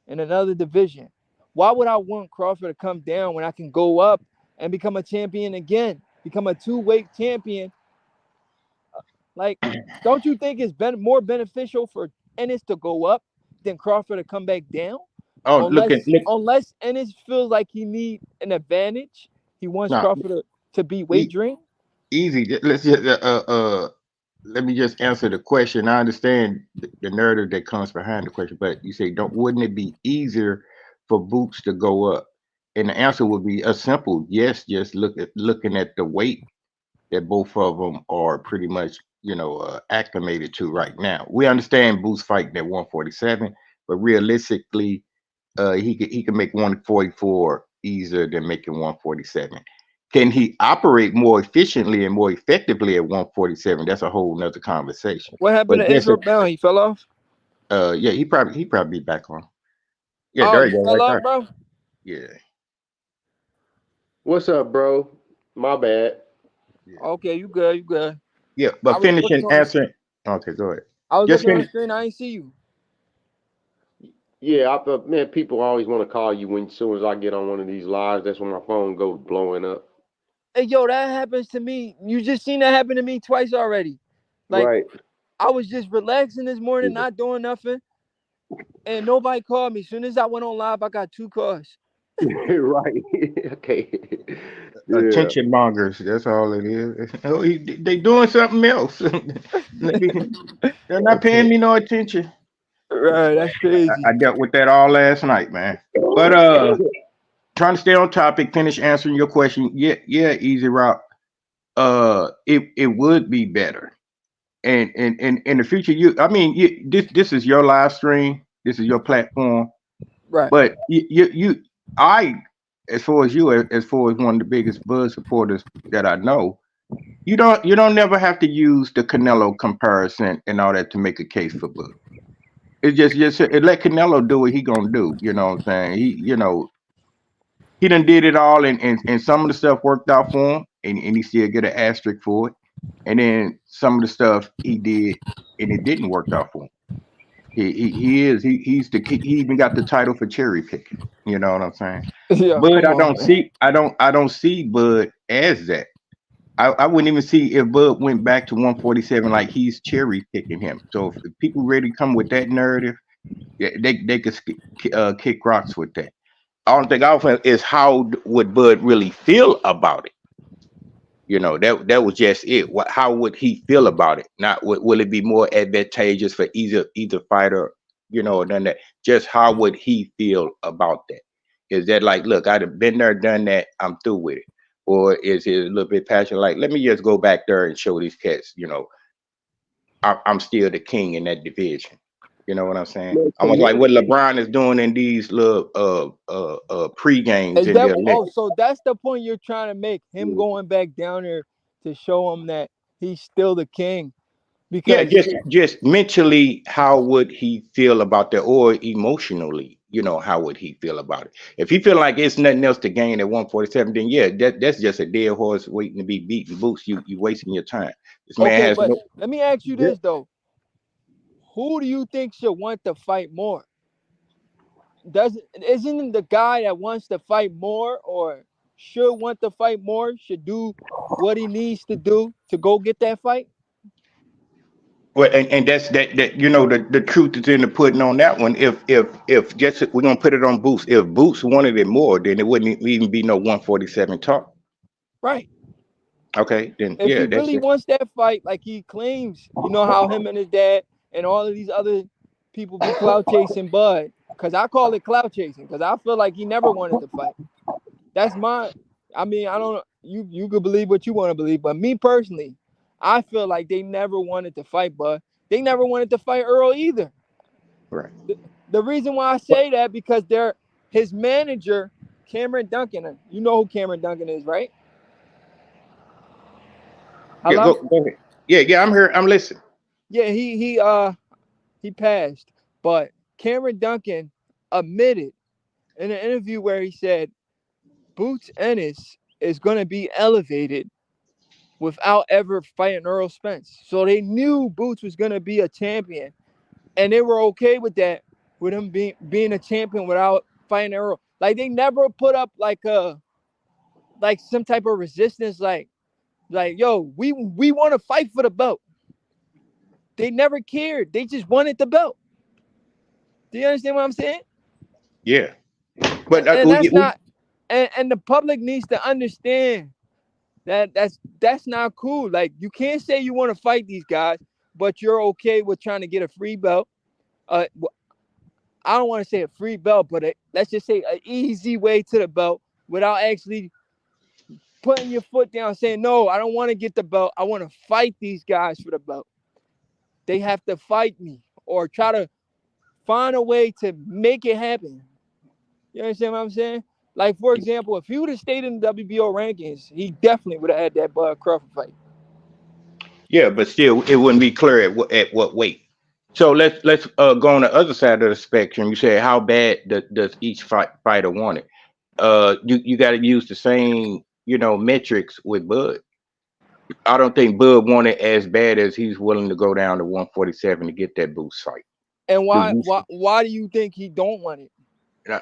In another division. Why would I want Crawford to come down when I can go up and become a champion again? Become a two-weight champion. Like, don't you think it's been more beneficial for Ennis to go up than Crawford to come back down? Oh, look, Unless Ennis feels like he need an advantage, he wants no, Crawford to be weight drained. easy. Let's just let me just answer the question. I understand the narrative that comes behind the question, but you say, don't wouldn't it be easier for Boots to go up? And the answer would be a simple yes. Just looking at the weight that both of them are pretty much, acclimated to right now. We understand Boots fighting at 147, but realistically, he can make 144 easier than making 147. Can he operate more efficiently and more effectively at 147? That's a whole nother conversation. What happened But to just Israel Brown? He fell off. yeah, he probably be back on. Yeah, Oh, there he you go, fell right off, there. bro. Yeah, What's up, bro? My bad. yeah, Okay, you good? You good? yeah. I But was looking finishing on the. answering. Okay, go ahead. I was Just looking on the finish. screen. I ain't see you. Yeah, man, people always want to call you when as soon as I get on one of these lives. That's when my phone goes blowing up. Hey, yo, that happens to me. You just seen that happen to me twice already. Like, Right. I was just relaxing this morning, not doing nothing, and nobody called me. As soon as I went on live, I got two calls. Right. Okay. Yeah. Attention mongers. That's all it is. Oh, they doing something else. They're not paying me no attention. Right, that's I crazy. dealt with that all last night, man. But trying to stay on topic, finish answering your question. Yeah, yeah, easy route. It would be better. And in the future, this is your live stream. This is your platform. Right. But I, as far as you, as far as one of the biggest Bud supporters that I know, you don't never have to use the Canelo comparison and all that to make a case for Bud. It just let Canelo do what he gonna do. You know what I'm saying? He done did it all, and some of the stuff worked out for him, and he still get an asterisk for it. And then some of the stuff he did, and it didn't work out for him. He even got the title for cherry picking. You know what I'm saying? Yeah, Bud, come I on, don't man. see I don't see Bud as that. I wouldn't even see if Bud went back to 147 like he's cherry picking him. So if people really come with that narrative, yeah, they could kick rocks with that. I don't think often is how would Bud really feel about it. That was just it. How would he feel about it? Not will it be more advantageous for either fighter, or done that. Just how would he feel about that? Is that like, look, I'd have been there, done that, I'm through with it? Or is it a little bit passionate, like, let me just go back there and show these cats, I'm still the king in that division. You know what I'm saying? Man, to Almost like me, what LeBron is doing in these little pre games Is in the that Olympics. oh? So that's the point you're trying to make? Him mm, going back down there to show him that he's still the king Yeah, because just mentally, how would he feel about that, or emotionally, how would he feel about it? If he feel like it's nothing else to gain at 147, then yeah, that's just a dead horse waiting to be beaten. Boots, you wasting your time. This man okay. has But no. let me ask you Yeah. this though: who do you think should want to fight more? Does isn't it the guy that wants to fight more or should want to fight more should do what he needs to do to go get that fight? Well, and that's that the truth is in the pudding on that one. If just we're gonna put it on Boots. If Boots wanted it more, then it wouldn't even be no 147 talk. Right. Okay, then If he yeah, that's really it. wants that fight, like he claims, you know how him and his dad and all of these other people be clout chasing Bud, because I call it clout chasing, because I feel like he never wanted to fight. That's my, I mean, I don't know. You could believe what you want to believe, but me personally, I feel like they never wanted to fight Bud. They never wanted to fight Earl either. Right. The reason why I say that because they're His manager, Cameron Duncan, you know who Cameron Duncan is, right? Yeah, Hello? go ahead. Yeah, I'm here. I'm listening. Yeah, he passed. But Cameron Duncan admitted in an interview where he said Boots Ennis is gonna be elevated without ever fighting Earl Spence. So they knew Boots was gonna be a champion, and they were okay with that, with him being a champion without fighting Earl. Like they never put up like some type of resistance, like yo, we want to fight for the belt. They never cared. They just wanted the belt. Do you understand what I'm saying? Yeah, And, but and that's not, and the public needs to understand that that's not cool. Like you can't say you want to fight these guys, but you're okay with trying to get a free belt. Uh, I don't want to say a free belt, but let's just say an easy way to the belt without actually putting your foot down, saying no, I don't want to get the belt. I want to fight these guys for the belt. They have to fight me or try to find a way to make it happen. You understand what I'm saying? Like, for example, if he would have stayed in the WBO rankings, he definitely would have had that Bud Crawford fight. yeah, but still, it wouldn't be clear at what weight. So let's go on the other side of the spectrum. You said how bad does each fighter want it? You got to use the same metrics with Bud. I don't think Bud wanted as bad as he's willing to go down to 147 to get that boost fight. And Do why you? why why do you think he don't want it? uh,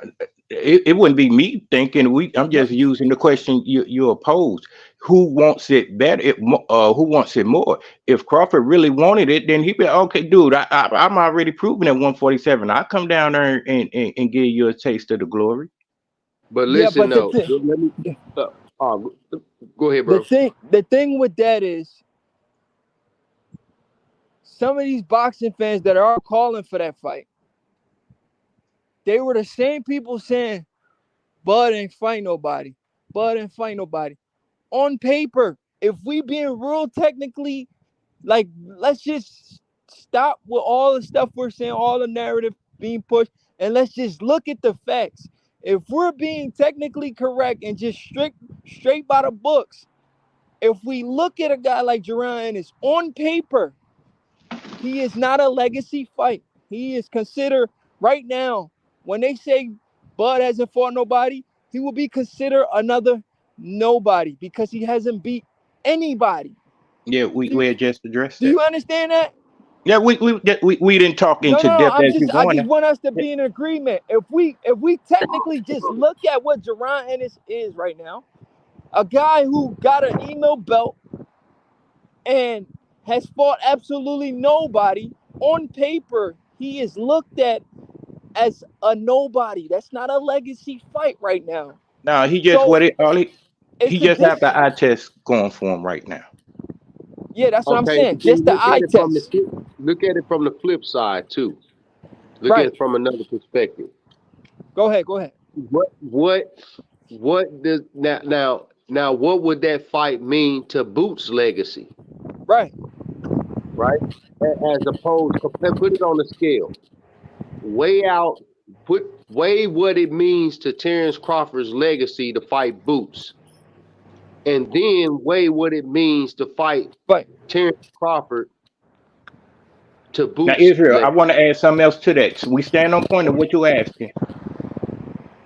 it wouldn't be me thinking. I'm No, just using the question you oppose. Who wants it better? Who wants it more? If Crawford really wanted it, then he'd be okay, dude. I'm already proven at 147. I come down there and give you a taste of the glory. But yeah, listen, but the though, thing, let me. Uh, go ahead, the bro. thing, the thing with that is, some of these boxing fans that are calling for that fight, they were the same people saying Bud ain't fight nobody. Bud ain't fight nobody. On paper, if we being real technically, like, let's just stop with all the stuff we're saying, all the narrative being pushed, and let's just look at the facts. If we're being technically correct and just straight by the books, if we look at a guy like Jerron Ennis on paper, he is not a legacy fight. He is considered right now, when they say Bud hasn't fought nobody, he will be considered another nobody because he hasn't beat anybody. Yeah, Do you, we had just addressed do that. you understand that? Yeah, we didn't talk No, into no, no. depth as you're I going. just want us to be in agreement. If we technically just look at what Jerron Ennis is right now, a guy who got an email belt and has fought absolutely nobody, on paper, he is looked at as a nobody. That's not a legacy fight right now. No, he just So what it all it's he the just have dis. the eye test going for him right now. Yeah, that's what I'm Okay, saying. but then Just the eye test. look at it from the flip side too. Look at Right. it from another perspective. Go ahead. Go ahead. What does now what would that fight mean to Boots' legacy, Right. right? As opposed, put it on the scale. Weigh out, weigh what it means to Terence Crawford's legacy to fight Boots, and then weigh what it means to fight Right. Terence Crawford to Now, Boots' Israel, I legacy. want to add something else to that. So we stand on point of what you're asking.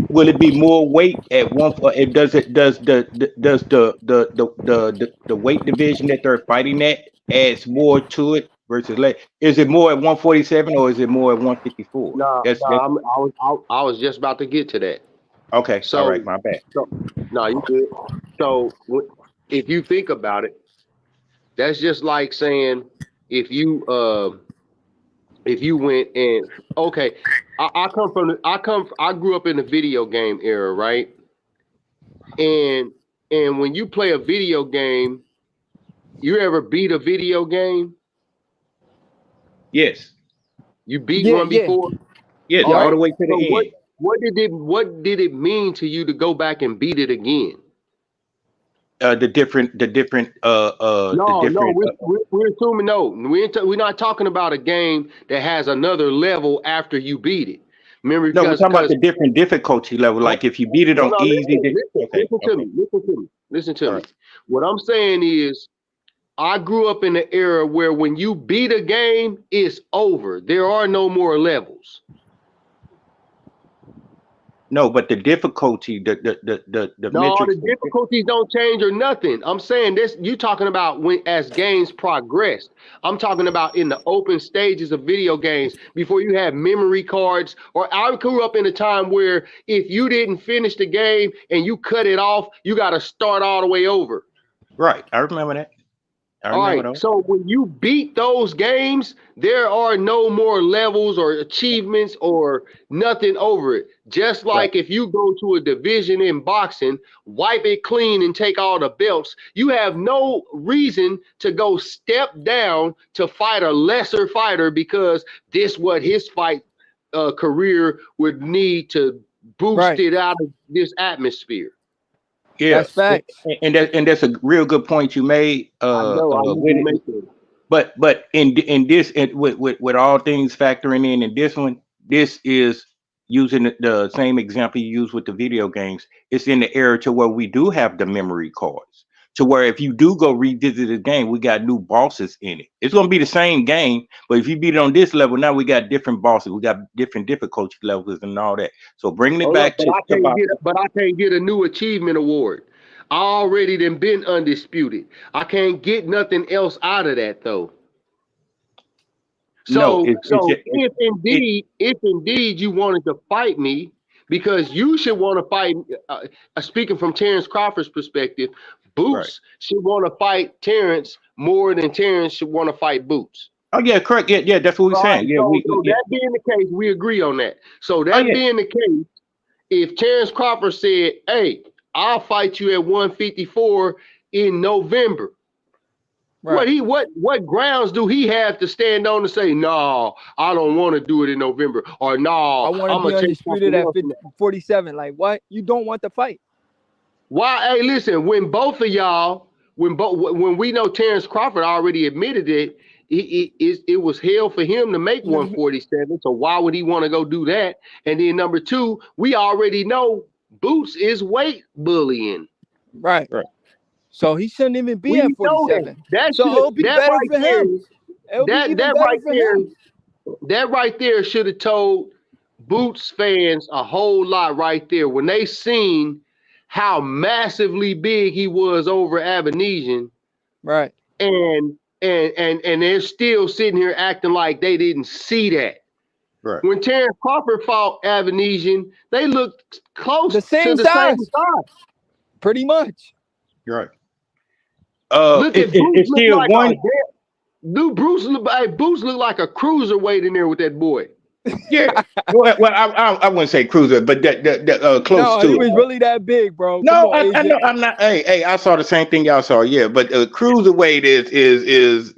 Will it be more weight at one? It does it does does the weight division that they're fighting at adds more to it versus less? Is it more at 147 or is it more at 154? No, That's no, that's I was just about to get to that. okay. All So, right, my bad. so no, you good. So, if you think about it, that's just like saying if you went and okay, I grew up in the video game era, right? And when you play a video game, you ever beat a video game? Yes, You beat Yeah. one Yeah. before? yes, All Yep. all right. the way to So the end. what did it mean to you to go back and beat it again? The No, no, different. we're assuming no. We're not talking about a game that has another level after you beat it. Remember, No, we're talking about because the different difficulty level. Like if you beat it no, on no, easy, okay, listen to okay, me, listen to all me. right. What I'm saying is, I grew up in an era where when you beat a game, it's over. There are no more levels. No, but the difficulty, the No, metrics. the difficulties don't change or nothing. I'm saying this, you talking about when as games progressed. I'm talking about in the open stages of video games before you have memory cards. Or I grew up in a time where if you didn't finish the game and you cut it off, you got to start all the way over. Right, I remember that. I All remember right, those. so when you beat those games, there are no more levels or achievements or nothing over it. Just Right, like if you go to a division in boxing, wipe it clean and take all the belts, you have no reason to go step down to fight a lesser fighter because this what his fight career would need to boost Right. it out of this atmosphere. yeah, That's facts. and that's a real good point you made. I know I need With to it. make it. But in this with all things factoring in this one, this is using the same example you use with the video games. It's in the era to where we do have the memory cards. To where if you do go revisit the game, we got new bosses in it. It's gonna be the same game, but if you beat it on this level, now we got different bosses, we got different difficulty levels and all that. So bringing it Hold up, back to about but I can't get a new achievement award. I already done been undisputed. I can't get nothing else out of that though. no, So it if indeed you wanted to fight me, because you should want to fight. Speaking from Terence Crawford's perspective, right. Boots should want to fight Terence more than Terence should want to fight Boots. Oh yeah, correct. Yeah, that's what we're All right. saying. Yeah, So yeah. that being the case, we agree on that. So Oh that yeah, being the case, if Terence Crawford said, "Hey, I'll fight you at 154 in November," Right. what grounds do he have to stand on to say, "No, I don't want to do it in November," or I "No, want to I'm be gonna take undisputed something at else"? 47. Like, what? You don't want the fight? Why? Hey, listen. When both of y'all, when we know Terence Crawford already admitted it, it was hell for him to make 147. So why would he want to go do that? And then number two, we already know Boots is weight bullying. Right. right. So he shouldn't even be at We know that. 47. So Should it'll be that better right for there. him. It'll be even That better right for there. him. That right there should have told Boots fans a whole lot right there when they seen how massively big he was over Abenesian, Right. and they're still sitting here acting like they didn't see that. Right. When Terence Crawford fought Abenesian, they looked close The to same the same size. size. Pretty much. Right. Look at Boots It's look still like a one. damn. Boots look like a cruiserweight in there with that boy. Yeah. Well, I wouldn't say cruiser, but that close No, he to it. was really that big, bro. Come No, on, I AJ. know I'm not. Hey, I saw the same thing y'all saw. Yeah, but cruiserweight is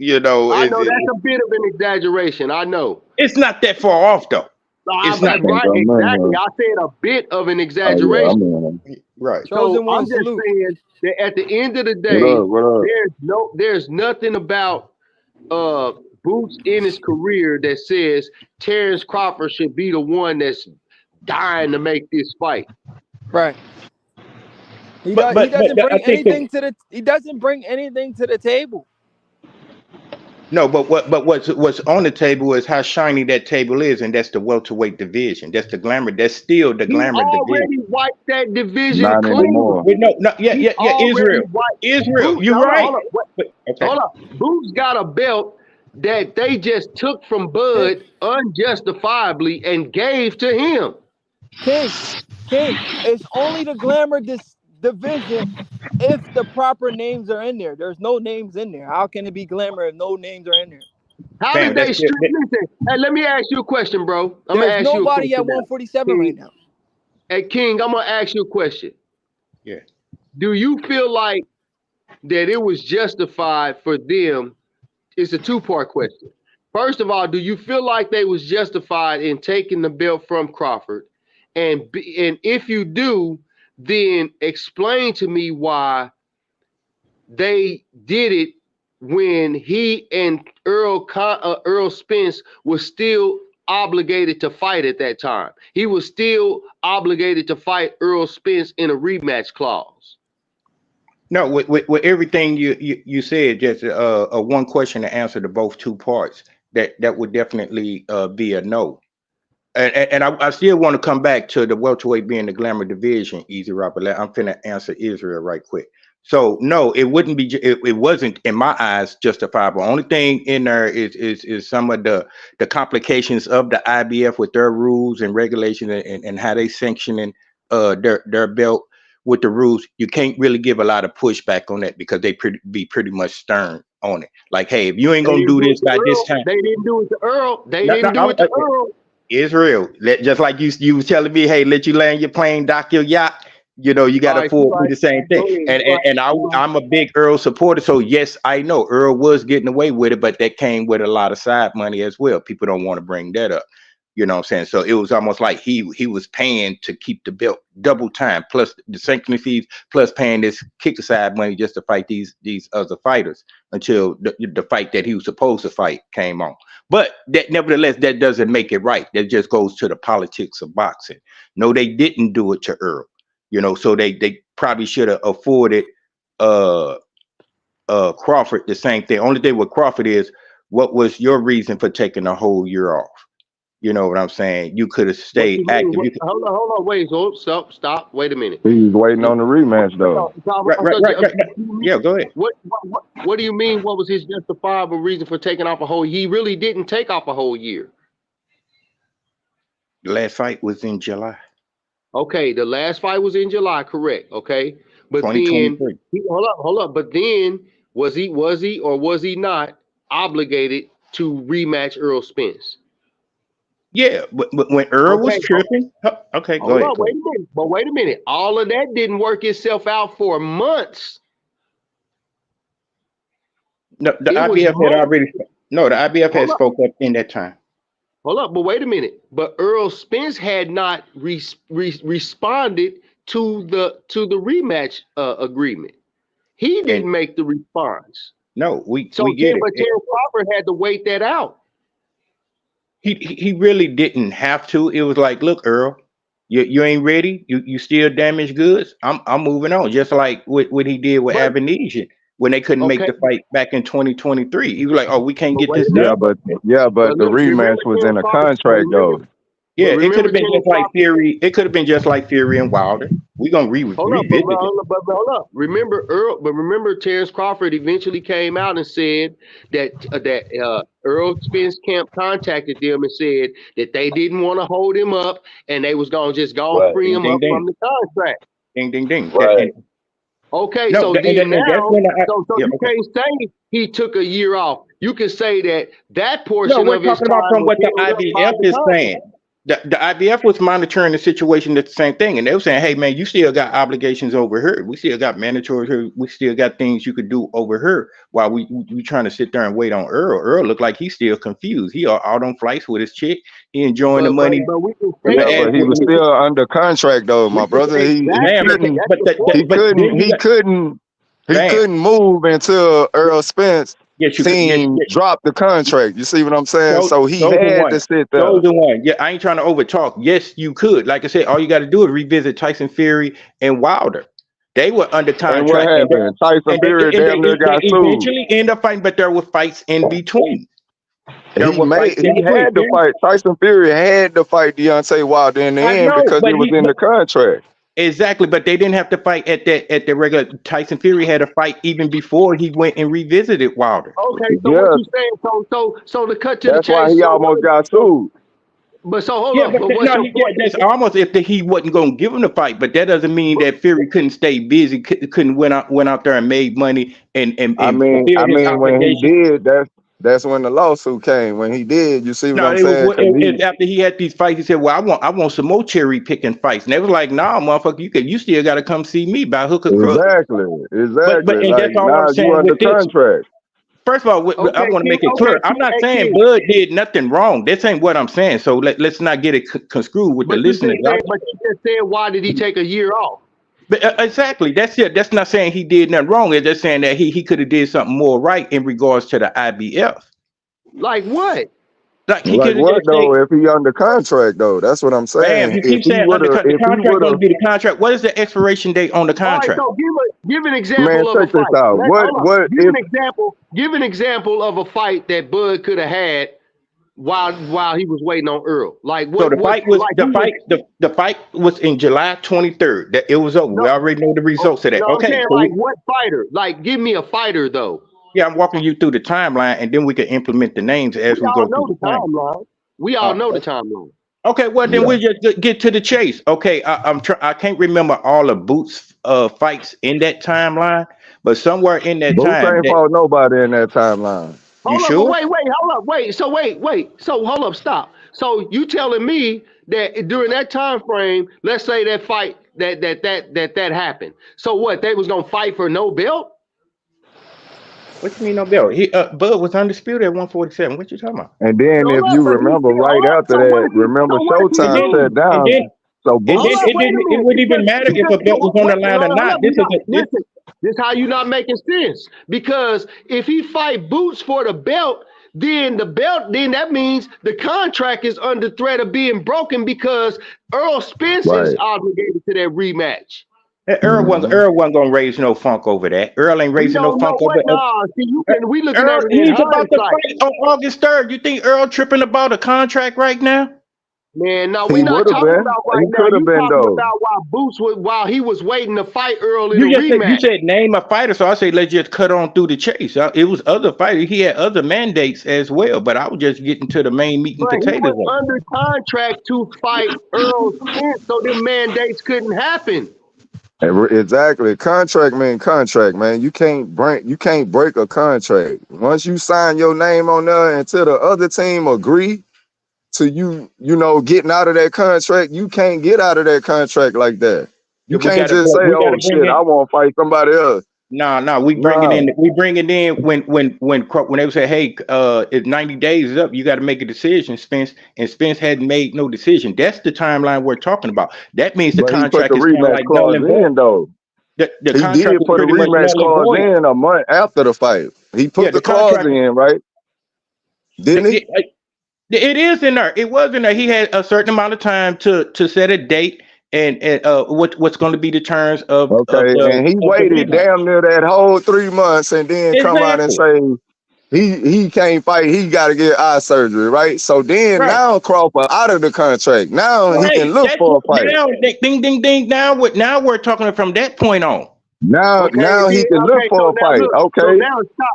I know that's a bit of an exaggeration. I know. it's not that far off though. It's not that. Right, exactly. I said a bit of an exaggeration. Right. So Chosen I'm one, just salute. saying that at the end of the day, there's nothing about Boots in his career that says Terence Crawford should be the one that's dying to make this fight. Right. He But doesn't I bring think anything to the he doesn't bring anything to the table. no, what's on the table is how shiny that table is, and that's the welterweight division. That's the glamour. That's still the He glamour division. already wiped that division clean. Wait, no, yeah, He already Israel, wiped Israel. Boots. You're right. Hold on. Okay. Hold up. Boots got a belt that they just took from King, Bud unjustifiably and gave to him. King, King. It's only the glamour division if the proper names are in there. There's no names in there. How can it be glamour if no names are in there? How did Fam, they strip? Listen, hey, let me ask you a question, bro. I'm gonna There's ask you a nobody at question now. 147 right King, now. hey, King, I'm gonna ask you a question. yeah. Do you feel like that it was justified for them? It's a two-part question. First of all, do you feel like they was justified in taking the belt from Crawford? And if you do, then explain to me why they did it when he and Earl Spence was still obligated to fight at that time. He was still obligated to fight Errol Spence in a rematch clause. No, with everything you said, just a one question to answer to both two parts. That would definitely be a no. And I still want to come back to the welterweight being the glamour division, Easy Robert. I'm finna answer Israel right quick. So no, it wouldn't be. It wasn't in my eyes justifiable. Only thing in there is some of the complications of the IBF with their rules and regulations and how they sanctioning their belt with the rules. You can't really give a lot of pushback on that because they be pretty much stern on it. Like, hey, if you ain't gonna do this by this time, they didn't do it to Earl. They didn't do it to Earl. Israel, just like you was telling me, hey, let you land your plane, dock your yacht. You know, you got to afford the same thing. And I'm a big Earl supporter, so yes, I know Earl was getting away with it, but that came with a lot of side money as well. People don't want to bring that up. You know what I'm saying? So it was almost like he was paying to keep the belt double time, plus the sanctioning fees, plus paying this kick aside money just to fight these other fighters until the fight that he was supposed to fight came on. But that nevertheless, that doesn't make it right. That just goes to the politics of boxing. No, they didn't do it to Earl. You know, so they probably should have afforded Crawford the same thing. Only thing with Crawford is, what was your reason for taking a whole year off? You know what I'm saying? You could have stayed active. Hold on, wait, stop, wait a minute. He's waiting on the rematch though. Right. Yeah, go ahead. What do you mean? What was his justifiable reason for taking off a whole? He really didn't take off a whole year. The last fight was in July. Okay, the last fight was in July, correct? Okay, but then hold up. But then was he or was he not obligated to rematch Earl Spence? Yeah, but when Earl was tripping, okay, go ahead. Wait a minute. All of that didn't work itself out for months. No, the IBF had already. No, the IBF had spoke up in that time. Hold up, but wait a minute. But Earl Spence had not responded to the rematch agreement. He didn't make the response. No, we get it. But Terence Crawford had to wait that out. He really didn't have to. It was like, look, Earl, you ain't ready. You still damaged goods. I'm moving on. Just like what he did with Avanesian when they couldn't make the fight back in 2023. He was like, oh, we can't get this done. But the rematch was in a contract though. Yeah, it could have been just like Fury. It could have been just like Fury and Wilder. We're gonna revisit it. Hold up. Remember Terence Crawford eventually came out and said that Earl Spence camp contacted them and said that they didn't want to hold him up and they was gonna just go free him up from the contract. Ding ding ding. Right. Okay, so you can't say he took a year off. You can say that portion of his time. No, we're talking about from what the IBF is saying. The IBF was monitoring the situation at the same thing, and they were saying, "Hey, man, you still got obligations over here. We still got mandatory here. We still got things you could do over here while we trying to sit there and wait on Earl. Earl looked like he's still confused. He out on flights with his chick. He enjoying the money. But he was still under contract, though, my brother. He couldn't move until Earl Spence." Drop the contract. You see what I'm saying? So he had to sit there. Yeah, I ain't trying to overtalk. Yes, you could. Like I said, all you got to do is revisit Tyson Fury and Wilder. They were under contract. And what happened? Tyson Fury damn near got sued. Eventually end up fighting, but there were fights in between. He had to fight. Tyson Fury had to fight Deontay Wilder in the end because he was in the contract. Exactly, but they didn't have to fight at the regular. Tyson Fury had a fight even before he went and revisited Wilder. Okay, so what you saying? So to cut to the chase. That's why he almost got sued. But so hold on. That's almost if he wasn't going to give him the fight, but that doesn't mean that Fury couldn't stay busy, couldn't went out there and made money and I mean when he did, that's when the lawsuit came. When he did, you see what I'm saying? After he had these fights, he said, "Well, I want some more cherry picking fights." And they was like, "Nah, motherfucker, you still got to come see me by hook or crook." Exactly. But like, that's all I'm saying with this. Contract. First of all, I want to make it clear. I'm not saying Bud did nothing wrong. This ain't what I'm saying. So let's not get it construed with the listeners. But you just said, why did he take a year off? But exactly, that's it. That's not saying he did nothing wrong. It's just saying that he could have did something more right in regards to the IBF. Like what? Like he Like could have what just said, though? If he under contract though, that's what I'm "Bam, saying. you keep saying under the contract going to be the contract. What is the expiration date on the All right, contract?" so give an Man, example of a check this fight. out. Hold up. What if Give an example of a fight that Bud could have had while he was waiting on Earl. Like So the what fight was like who was the fight was in July 23rd. That it was over. no We already know the results of that. no I'm Okay, saying like cool. what fighter? Like give me a fighter though. Yeah, I'm walking you through the timeline, and then we can implement the names as We we all go through know the the time. timeline. We all know the timeline. Okay, well then yeah. we'll just get to the chase. Okay, I can't remember all the Boots fights in that timeline, but somewhere in that Boots time ain't that fought nobody in that timeline. you Hold up, but sure? hold up, wait. So wait. So hold up, stop. So you telling me that during that time frame, let's say that fight that happened. So what? They was gonna fight for no belt? What you mean no belt? He Bud was undisputed at 147. What you talking about? And then Hold if up, you but he remember still right hold up. after that, remember What if he And Showtime then sat lose? and down. then So and then Hold Boots up, it wait a didn't it minute. wouldn't even matter if a belt was on the line or Hold not. up, This is a this listen. This how you not making sense. Because if he fight Boots for the belt, then that means the contract is under threat of being broken because Earl Spence is right. obligated to that rematch. Mhm. Earl wasn't gonna raise no funk over that. Earl ain't We raising no don't know funk over what. Nah, see, we looking Earl. at it in He's about to hindsight. fight on August 3rd. You think Earl tripping about a contract right now? Man, no, He we're not would have talking been. about He right now. could have You been talking though. about while he was waiting to fight Earl in a You rematch. said name a fighter, so I say let's just cut on through the chase. It was other fighters. He had other mandates as well, but I was just getting to the main meat and But he potatoes was of it. under contract to fight Earl Spence, so them mandates couldn't happen. Exactly. Contract mean contract, man. You can't break a contract. Once you sign your name on there until the other team agree to getting out of that contract, you can't get out of that contract like that. You Yeah, can't just say, we "Oh gotta bring shit, in. I want to fight somebody else." No, we bring it No, in. We bring it in when they say, "Hey, if 90 days is up, you got to make a decision." Spence and Spence hadn't made no decision. That's the timeline we're talking about. That means the but he put contract the is kind of rematch like null clause and void. in though. The He contract did is put a pretty much rematch null and clause void. in a month after the fight. He Yeah, put the the clause contract. in, right? Didn't he? It is in there. It was in there. He had a certain amount of time to set a date and what's going to be the terms Okay, and he of the waited rematch. damn near that whole 3 months and then come out and Exactly. say he can't fight, he gotta get eye surgery, right? So then Right. now Crawford out of the contract. Now he Right. can look That's for what a fight. now. Ding, ding, ding. Now we're talking from that point on. Now he can look Okay, for so a now fight. look, Okay.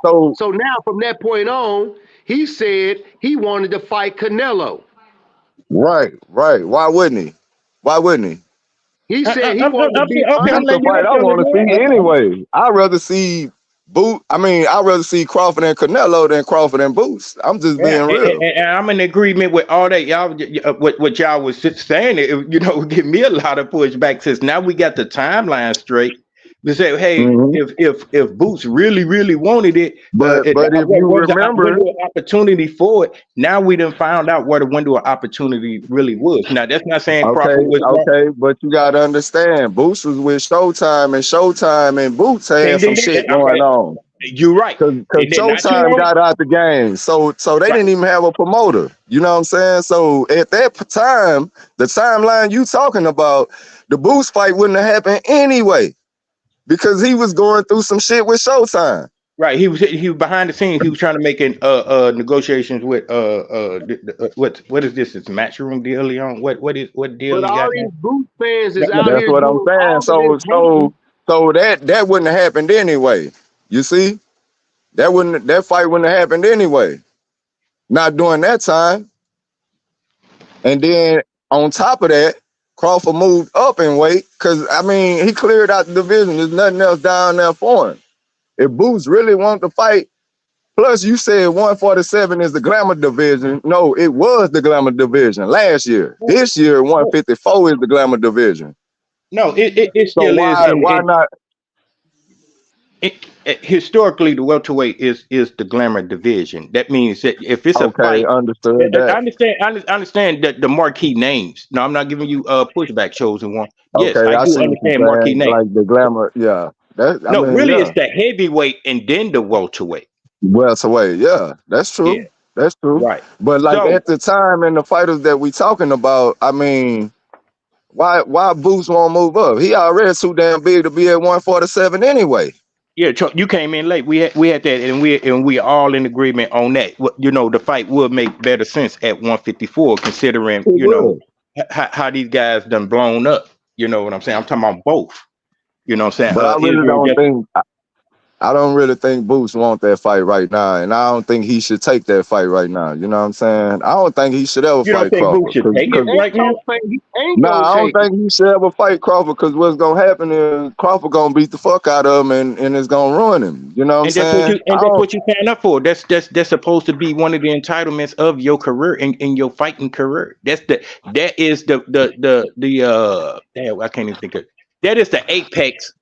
So so now from that point on, he said he wanted to fight Canelo. right. Why wouldn't he? Why wouldn't he? He said he wanted to be Okay. I'm That's the letting you fight up I on want to see it. anyway. I'd rather see I'd rather see Crawford and Canelo than Crawford and Boots. I'm just Yeah, being real. and I'm in agreement with all that y'all. What y'all was saying, give me a lot of pushback since now we got the timeline straight. To say, hey, Hmm. if Boots really wanted it, But if what you was the remember, window of opportunity for it? Now we done found out where the window of opportunity really was. Now that's not saying Crawford was wrong. okay, but you gotta understand, Boots was with Showtime, and Showtime and Boots Ding, had some ding, ding. shit going Okay, on. you're right. Cause And then not too Showtime long. got out the game, so they Right. didn't even have a promoter. You know what I'm saying? So at that time, the timeline you talking about, the Boots fight wouldn't have happened anyway because he was going through some shit with Showtime. Right, he was behind the scenes. He was trying to make negotiations with what is this? It's matchroom deal, Leon. What deal But he all got these now? Boots fans is No, out That's here what I'm doing saying. all of this hating. So that wouldn't have happened anyway. You see, that fight wouldn't have happened anyway. Not during that time. And then on top of that, Crawford moved up in weight because he cleared out the division. There's nothing else down there for him. If Boots really wanted to fight, plus you said 147 is the glamour division. No, it was the glamour division last year. This year, 154 is the glamour division. no, it So still is. why not? Historically, the welterweight is the glamour division. That means that if it's a Okay, fight, understood I that. understand. I understand that the marquee names. No, I'm not giving you pushback. Chosen one. Yes, Okay, I I do see what you're understand marquee saying. names. Like the glamour, yeah. No, really, Yeah. it's the heavyweight and then the welterweight. Welterweight, yeah, that's Yeah. true. That's true. Right. But like So at the time and the fighters that we talking about, I mean, why Boots won't move up? He already too damn big to be at 147 anyway. yeah, you came in late. We had that, and we all in agreement on that. The fight would make better sense at 154, considering It would. how these guys done blown up. You know what I'm saying? I'm talking about both. You know what I'm saying? But I really Israel don't just think I don't really think Boots want that fight right now, and I don't think he should take that fight right now. You know what I'm saying? I don't think he should ever you don't fight think Boots Crawford, should take He it cause right ain't now? gonna say he ain't nah, gonna I don't take it. think he should ever fight Crawford. Cause what's gonna happen is Crawford gonna beat the fuck out of him, and it's gonna ruin him. You know what I'm And that's what saying? you and that's what you signed up for. That's supposed to be one of the entitlements of your career in your fighting career. That is the damn, I can't even think of that is the apex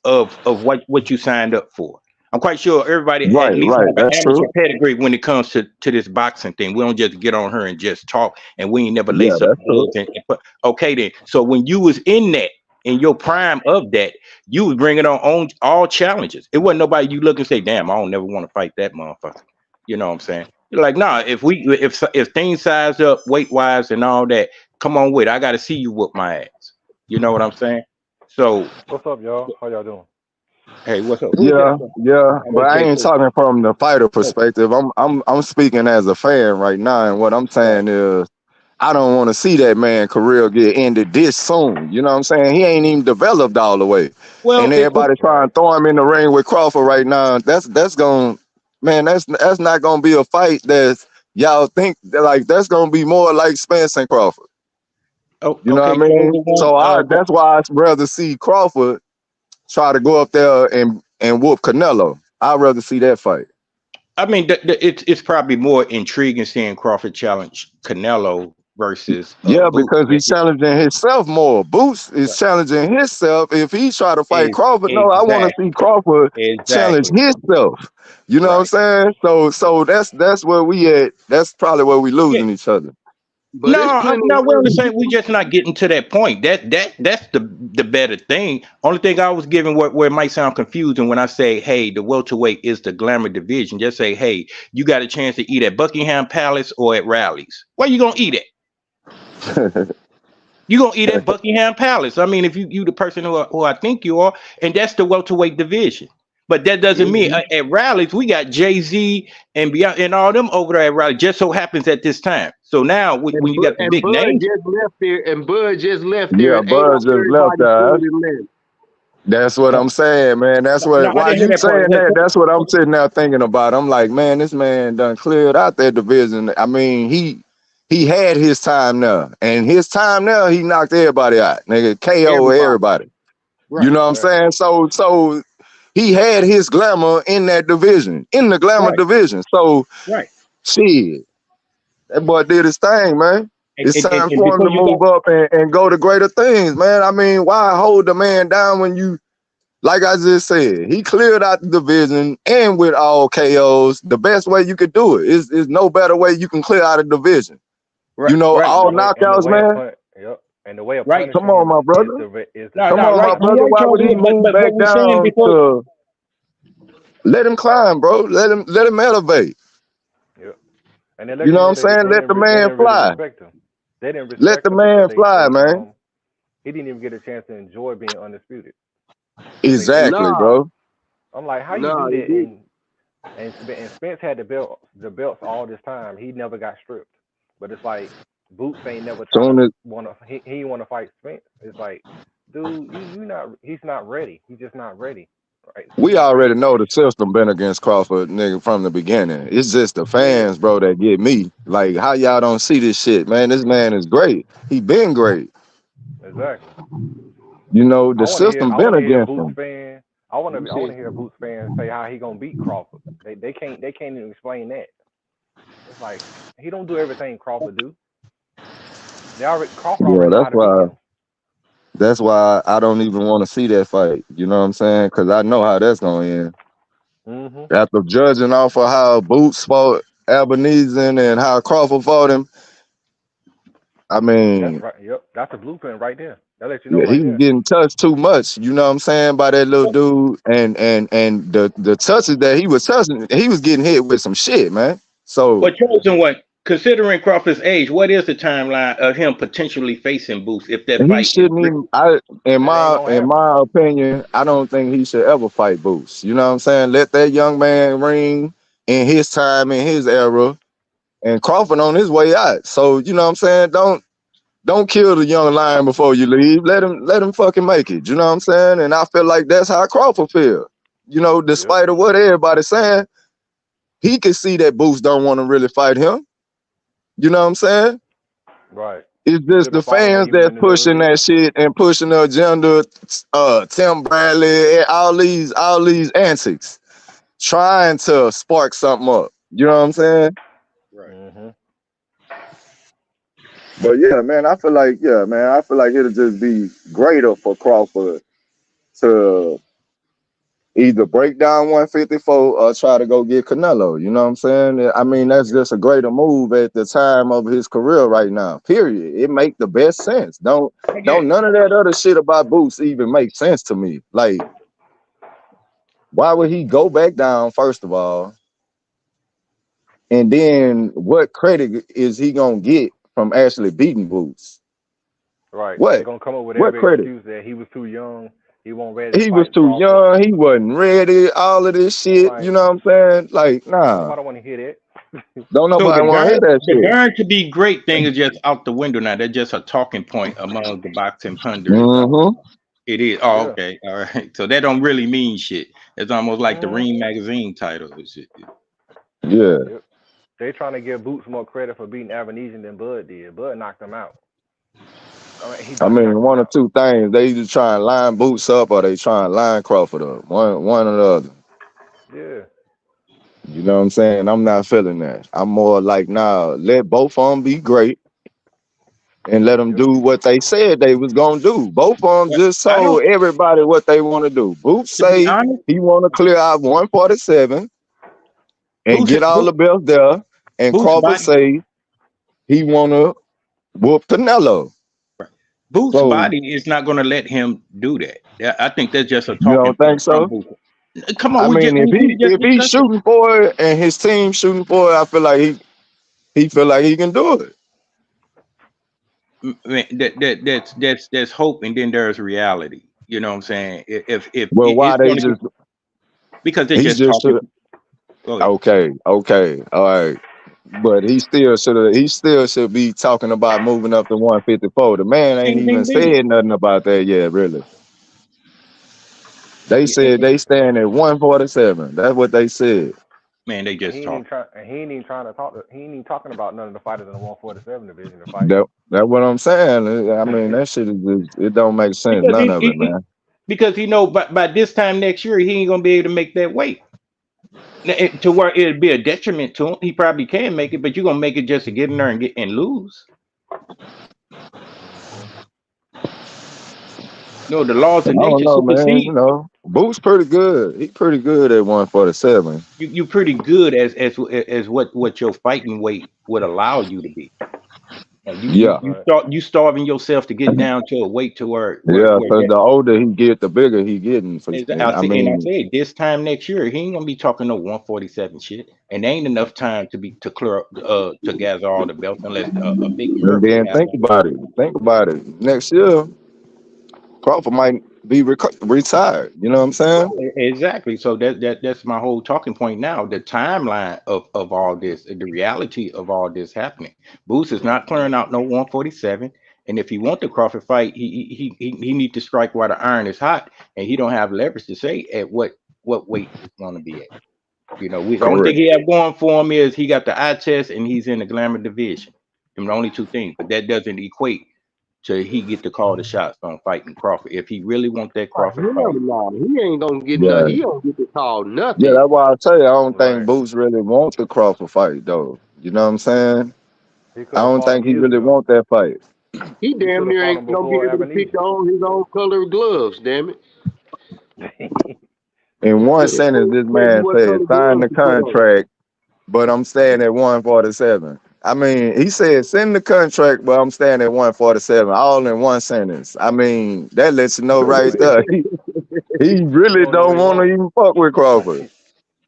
of what you signed up for. I'm quite sure everybody at Right, least right. have an That's amateur true. pedigree when it comes to this boxing thing. We don't just get on her and just talk, and we ain't never Yeah, lace up that's true. gloves and put. Okay, then. So when you was in that, in your prime of that, you was bringing on all challenges. It wasn't nobody you look and say, "Damn, I don't never want to fight that motherfucker." You know what I'm saying? You're like, nah. If things size up weight wise and all that, come on with it. I got to see you whoop my ass. You know what I'm saying? So, What's up, y'all? How y'all doing? hey, what's up? Who's that? Yeah, yeah. I'm But gonna I take ain't this. talking from the fighter Okay. perspective. I'm speaking as a fan right now, and what I'm Right. saying is I don't want to see that man career get ended this soon. You know what I'm saying? He ain't even developed all the way. Well, And everybody trying Right. to throw him in the ring with Crawford right now. That's going man, that's not gonna be a fight that's y'all think that, like that's gonna be more like Spence and Crawford. oh, You know what okay. I So mean? the one, So that's why I'd rather see Crawford try to go up there and whoop Canelo. I'd rather see that fight. I mean, it's probably more intriguing seeing Crawford challenge Canelo versus Yeah, Boots. because he's challenging himself more. Boots is challenging himself. If he try to fight Is Crawford, no, I want to exactly, see Crawford challenge exactly himself. You know what I'm right. saying? So that's where we at. That's probably where we Yeah. losing each other. But it's plenty of No, we're on the room. same. We just not getting to that point. That's the better thing. Only thing I was giving where it might sound confusing when I say, hey, the welterweight is the glamour division. Just say, hey, you got a chance to eat at Buckingham Palace or at Rallies. Where you gonna eat at? You gonna eat at Buckingham Palace. I mean, if you the person who I think you are, and that's the welterweight division. But that doesn't mean Mhm. at rallies we got Jay-Z and beyond and all them over there at rally. Just so happens at this time. So now when you got the And big Bud names, just left there, and Bud just left there, Yeah, and ain't Bud just left everybody there. fully left. That's what no, I'm saying, man. That's no, what I while didn't hear you that part. saying that, that's what I'm sitting there thinking about. I'm like, man, this man done cleared out that division. I mean, he had his time now. And his time now, he knocked everybody out. Nigga, KO Everybody. everybody. You Right, know what I'm Right. saying? So he had his glamour in that division, in the glamour right, division. So right. shit, that boy did his thing, man. And, It's and, and, time and for him because to you got move up and go to greater things, man. I mean, why hold the man down when you, like I just said, he cleared out the division and with all KOs. The best way you could do it is no better way you can clear out a division. right, You know, right, And the all way and the knockouts, way of man. pun Yep. And the way of right. Come punishing on, him my is brother. to No, Come stop no, on, my right. fighting. You brother. right, Why would he Charles. move But back what we're saying down before, to let him climb, bro? Let him elevate. Yep. And they let You you know what know I'm saying? Let the they man didn't really fly. respect him. They didn't Let the respect him because man fly, man. he didn't even get a chance to enjoy being undisputed because they stripped Exactly, him. Nah, bro. I'm like, how you nah, do he that? did. And Spence had the belts all this time. He never got stripped. But it's like Boots ain't never tried Soon to as he want to fight Spence. It's like, dude, you not he's not ready. He's just not ready. Right? we He's already like, know the system been against Crawford, nigga, from the beginning. It's just the yeah, fans, bro, that get me. Like, how y'all don't see this shit, man? This man is great. He been great. exactly. You know, the system I been want to hear a against Boots him. fan. You I want said to hear a Boots fan say how he gonna beat Crawford. They can't even explain that. It's like he don't do everything Crawford do. Crawford Yeah, already know how to beat him. that's why I don't even want to see that fight. You know what I'm saying? Because I know how that's gonna end. Mhm. After judging off of how Boots fought Albanese and how Crawford fought him, I That's mean, right. Yep. That's a blueprint right there. That lets you know yeah, he right was there. getting touched too much. You know what I'm saying by that little dude, and the touches that he was touching, he was getting hit with some shit, man. So But chosen one, considering Crawford's age, what is the timeline of him potentially facing Boost if that he fight is shouldn't real? even. I in It ain't my gonna in happen. my opinion, I don't think he should ever fight Boots. You know what I'm saying? Let that young man ring in his time, in his era, and Crawford on his way out. So you know what I'm saying? Don't kill the young lion before you leave. Let him fucking make it. You know what I'm saying? And I feel like that's how Crawford feel. You know, Yep. despite of what everybody's saying, he can see that Boots don't want to really fight him. You know what I'm saying? Right. It's He just could the have fought him fans even that's in the pushing hood. that shit and pushing the agenda. Tim Bradley, all these antics, trying to spark something up. You know what I'm saying? Right. Mhm. But man, I feel like it'll just be greater for Crawford to either break down 154 or try to go get Canelo. You know what I'm saying? I mean, that's just a greater move at the time of his career right now. Period. It make the best sense. I get Don't it. none of that other shit about Boots even make sense to me. Like, why would he go back down first of all? And then what credit is he gonna get from actually beating Boots? Right. They're What? gonna come up with What every credit? excuse that he was too young. He wasn't ready to He was fight too Crawford. young. He wasn't ready. All of this shit. You Right. know what I'm saying? Like, nah. Nobody want to hear that. Don't So nobody want to hear that the shit. darn to be great thing is just out the window now. That's just a talking point among the boxing pundits. Mm-hmm. It is. Oh, Yeah. okay. All right. So that don't really mean shit. It's almost like the Mhm. Ring magazine title. It's just- Yeah. Yep. They trying to give Boots more credit for beating Avenesian than Bud did. Bud knocked him out. I mean, he I about to knock mean, him one or out. two things. They either try and line Boots up or they try and line Crawford up. One or the other. Yeah. You know what I'm saying? I'm not feeling that. I'm more like, nah, let both of them be great and let them Yep. do what they said they was gonna do. Both of them But just I told don't. everybody what they want to do. Boots To be say honest, he want to clear out 147 and Boost get all the belts there, and Boost Crawford body say he want to whoop Canelo. Boost So body is not going to let him do that. Yeah, I think that's just a you don't talking think point from so? Boost. Come on, I we just mean, if we he just if he's discussed it. shooting for it and his team shooting for it, I feel like he feel like he can do it. Man, that's hope, and then there's reality. You know what I'm saying? If Well, why it's they going to just get because they're he just just talking. should Go ahead. okay, all right. But he still should be talking about moving up to 154. The man ain't Ding even ding ding. said nothing about that yet, really. They Yeah, said they stand at 147. That's what they said. man, they And just talk. he ain't even trying to talk. He ain't even talking about none of the fighters in the 147 division to fight. That's what I'm saying. I mean, that shit is just, it don't make sense, Because none of it, man. because he know by this time next year he ain't gonna be able to make that weight. To where it'd be a detriment to him. He probably can make it, but you're gonna make it just to get in there and get and lose. Mhm. No, the laws I of don't nature know, man. supersede. Boot's pretty good. He pretty good at 147. You pretty good as what your fighting weight would allow you to be. And Yeah. Right. you starving yourself to get down to a weight to Yeah, where because that the older he get, the bigger he getting. For, and I I mean, said this time next year he ain't gonna be talking no 147 shit, and there ain't enough time to clear up to gather all the belts unless a big and miracle then think happens. about it. Think about it. Next year, Crawford might be retired. You know what I'm saying? Exactly. So that's my whole talking point now. The timeline of all this, the reality of all this happening. Boots is not clearing out no 147. And if he want the Crawford fight, he need to strike while the iron is hot, and he don't have leverage to say at what weight it's going to be at. You know, the only thing Correct. he have going for him is he got the eye test and he's in the glamour division. Them the only two things, but that doesn't equate to he get to call the shots on fighting Crawford. If he really want that Oh, Crawford hell fight. no. He ain't gonna get nothing. Yeah. He don't get to call Yeah, nothing. that's why I tell you, I don't think Right. Boots really want the Crawford fight, though. You know what I'm saying? He I could have don't fought think him he years really ago. want that fight. He He could damn have near fought ain't him gonna be before able to pick Avenesian. on his own color gloves, damn it. In one Tell sentence, this you man what said, color sign gloves the to put on. contract, but I'm staying at 147. I mean, he said, send the contract, but I'm staying at 147, all in one sentence. I mean, that lets you know right Right. there. He He really don't know what don't he want to want. even fuck with Crawford.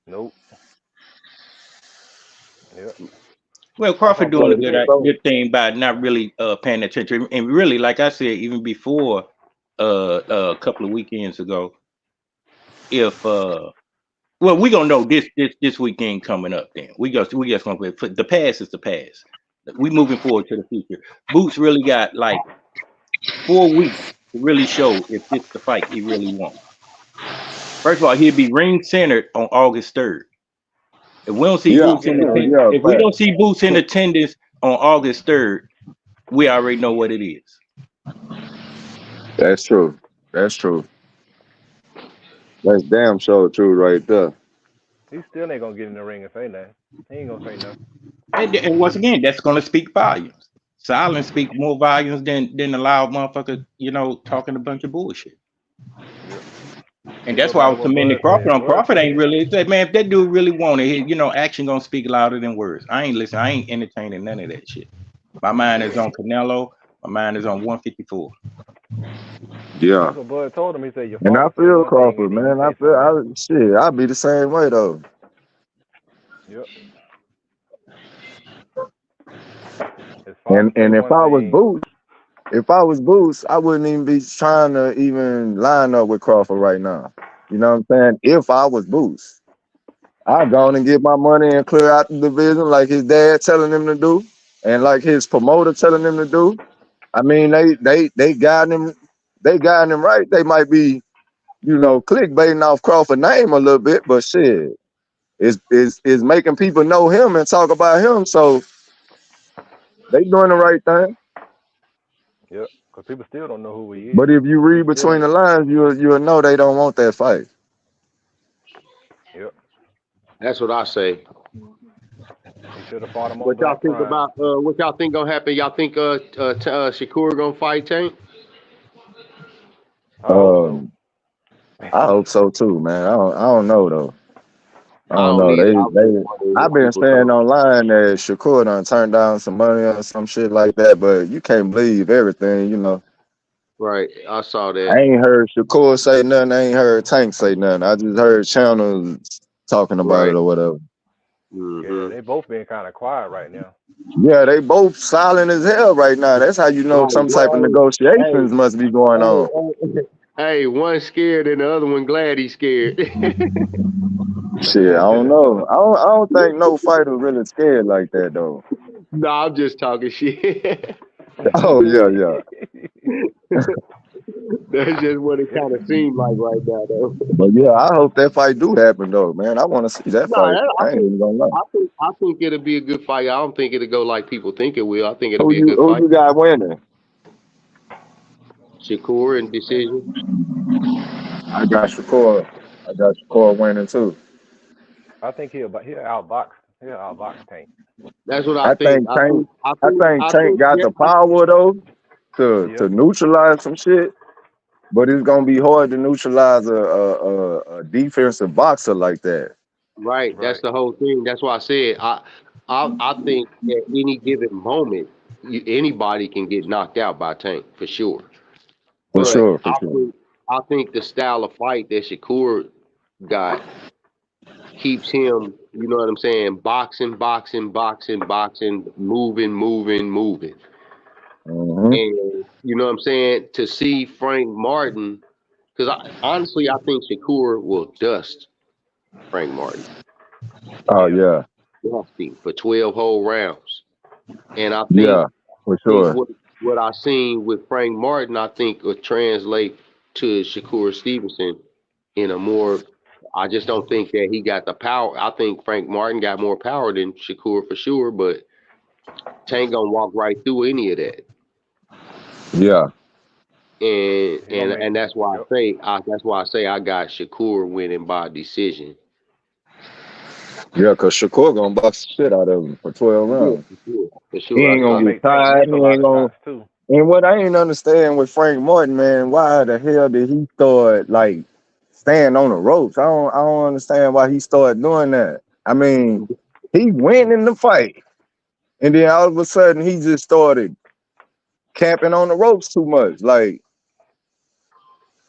Nope. Yep. Well, That's my Crawford doing boy a said. good thing by not really paying attention. And really, like I said, even before a couple of weekends ago, if well, we gonna know this weekend coming up. Then we just gonna put the past is the past. We moving forward to the future. Boots really got like 4 weeks to really show if this the fight he really wants. First of all, he'll be ring centered on August 3rd. If we don't see Yeah, He'll Boots get in in the ring. yeah, if we fact. don't see Boots in attendance on August 3rd, we already know what it is. That's true. That's true. That's damn sure true right there. He still ain't gonna get in the ring and say nothing. He ain't gonna say nothing. And once again, that's gonna speak volumes. Silence speak more volumes than a loud motherfucker, talking a bunch of bullshit. Yep. And It that's go why I back to was what commending Bud Crawford said. on Bud Crawford ain't said, really said, man, if that dude really wanted it, action gonna speak louder than words. I ain't listening, I ain't entertaining none of that shit. My mind is on Canelo, my mind is on 154. Yeah. that's what Bud told him. He said, your And I father say feel one thing Crawford, and then you man. say something else. I'd be the same way though. Yep. His father say And one thing. if I was Boots, I wouldn't even be trying to even line up with Crawford right now. You know what I'm saying? If I was Boots, I'd go on and get my money and clear out the division like his dad telling him to do, and like his promoter telling him to do. I mean, they guiding him right. They might be, clickbaiting off Crawford's name a little bit, but shit, is making people know him and talk about him. So they doing the right thing. Yep. Because people still don't know who he is. But if you He read still between ain't. the lines, you'll know they don't want that fight. Yep. That's what I say. He should have fought him on What y'all Black think Prime. about what y'all think gonna happen? Y'all think Shakur gonna fight Tank? I hope so. Um, I hope so too, man. I don't know though. I I don't don't know. need. I really wonder I've what been people saying think. online that Shakur done turned down some money or some shit like that, but you can't believe everything. Right, I saw I that. ain't heard Shakur say nothing. I ain't heard Tank say nothing. I just heard channels talking about it Right. or whatever. Yeah, Mm-hmm. they both being kind of quiet right now. Yeah, they both silent as hell right now. That's how you know Right. some type of Well, hey, negotiations must be going hey, on. hey, hey, one scared and the other one glad he's scared. Shit, I don't know. I don't think no fighter really scared like that though. No, I'm just talking shit. Oh yeah, yeah. That's just what it Yeah, kind of seemed like right now, though. But yeah, I hope that fight do happen though, man. I want to see that No, fight. I I ain't think even gonna lie. I think it'll be a good fight. I don't think it'll go like people think it will. I think it'll Who be a you good who fight. you got winning? Shakur and decision. I got Shakur. I got Shakur winning too. I think he'll outbox Tank. That's what I I think. think Tank. I think I Tank think got yeah. the power though to Yep. neutralize some shit. But it's gonna be hard to neutralize a defensive boxer like that. Right. That's Right. the whole thing. That's why I said I think at any given moment anybody can get knocked out by Tank for sure. For But sure, for sure. I think the style of fight that Shakur got keeps him, you know what I'm saying, boxing, boxing, boxing, boxing, moving, moving, moving. Hmm. And you know what I'm saying? To see Frank Martin, because honestly, I think Shakur will dust Frank Martin, Oh Yeah. yeah, dust him for 12 whole rounds. And I think yeah, for think sure. what I seen with Frank Martin, I think would translate to Shakur Stevenson in a more. I just don't think that he got the power. I think Frank Martin got more power than Shakur for sure, but Tank gonna walk right through any of that. Yeah, And He gonna and make. and Yep. that's why I say I got Shakur winning by decision. yeah. Cause Shakur gonna box the shit out of him for 12 Yeah, rounds. for sure. For He sure. He ain't gonna gonna get make Tank tired. miss He a lot ain't of gonna. shots too. And what I ain't understand with Frank Martin, man, why the hell did he start like staying on the ropes? I don't understand why he started doing that. I mean, he went in the fight, and then all of a sudden he just started camping on the ropes too much. Like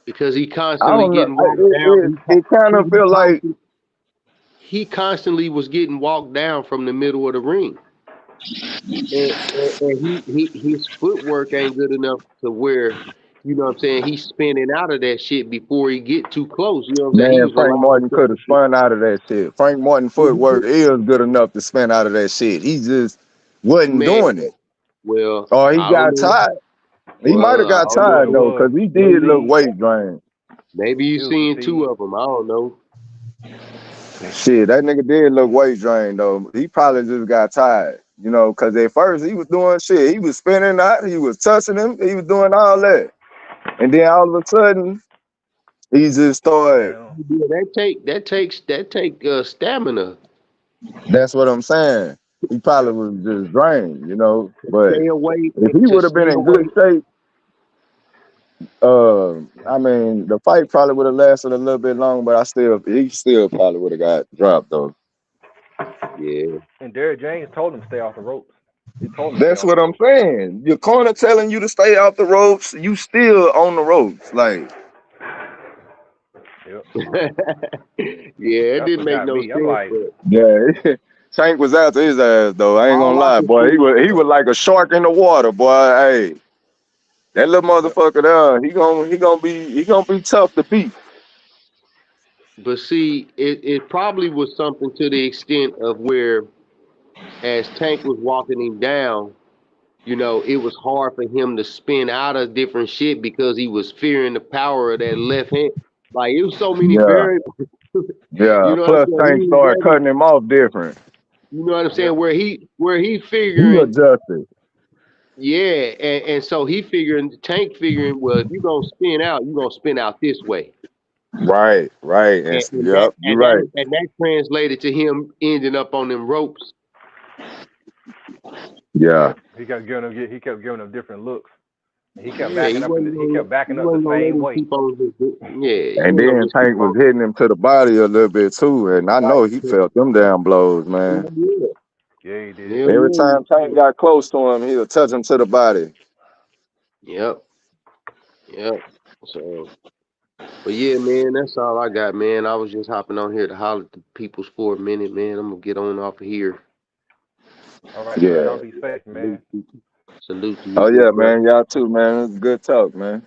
Because he I constantly don't know. getting walked down. It kind He of feel like constantly, he constantly was getting walked down from the middle of the ring. And his footwork ain't good enough to where, you know what I'm saying, he's spinning out of that shit before he get too close. You know what I'm saying? He Man, was Frank allowing Martin himself could have spun out of that shit. Frank Martin footwork is good enough to spin out of that shit. He just wasn't man, doing it. well, Or he I don't got know. tired. He might have Well, I got don't You know what know. it tired though, was? because he The did look speed. weight drained. Maybe you It was the seeing two speed. of them. I don't know. Shit, that nigga did look weight drained though. He probably just got tired, you know, because at first he was doing shit. He was spinning out, he was touching him, he was doing all that. And then all of a sudden, he just started. Damn. Yeah, that take stamina. That's what I'm saying. He probably Yep. was just drained, you know. But Stay away if he to would have been stay in away. good shape, I mean, the fight probably would have lasted a little bit longer, but he still probably would have got dropped though. Yeah. And Derrick James told him to stay off the ropes. He told him to stay That's off the what I'm ropes. saying. Your corner telling you to stay off the ropes, you still on the ropes. Like, Yep. Yeah, it That's didn't what make got no me. I'm sense, like, but yeah, Tank was after his ass though. I ain't gonna all I lie, could boy. see, He was like a shark in the water, boy. Hey, that little yep. motherfucker there, he gonna be tough to beat. but see, it probably was something to the extent of where, as Tank was walking him down, you know, it was hard for him to spin out of different shit because he was fearing the power of that left hand. Like it was so many Yeah, variables. yeah. You know what I'm Plus, saying? Tank He was started ready. cutting him off different. You know what I'm Yep. saying? Where he He figuring, adjusted. yeah, and so he figuring, Tank figuring, well, if you gonna spin out, you gonna spin out this way. Right, right. And And that yep, you're and right. that and that translated to him ending up on them ropes. Yeah, Yep. He kept giving him different looks. And he kept Yeah, backing up. He kept he backing up the wasn't gonna let same him way. keep on just, yeah, he and wasn't gonna then just keep Tank was on. hitting him to the body a little bit too, and I know he felt them damn blows, man. Yeah, Yeah, he did. hell Every yeah. time Tank got close to him, he'll touch him to the body. Yep, yep. So, but yeah, man, that's all I got, man. I was just hopping on here to holler at the peoples for a minute, man. I'm gonna get on off of here. All right, man. Yeah. Y'all be safe, man. Salute to you, Oh yeah, good brother. man. Y'all too, man. It's good talk, man.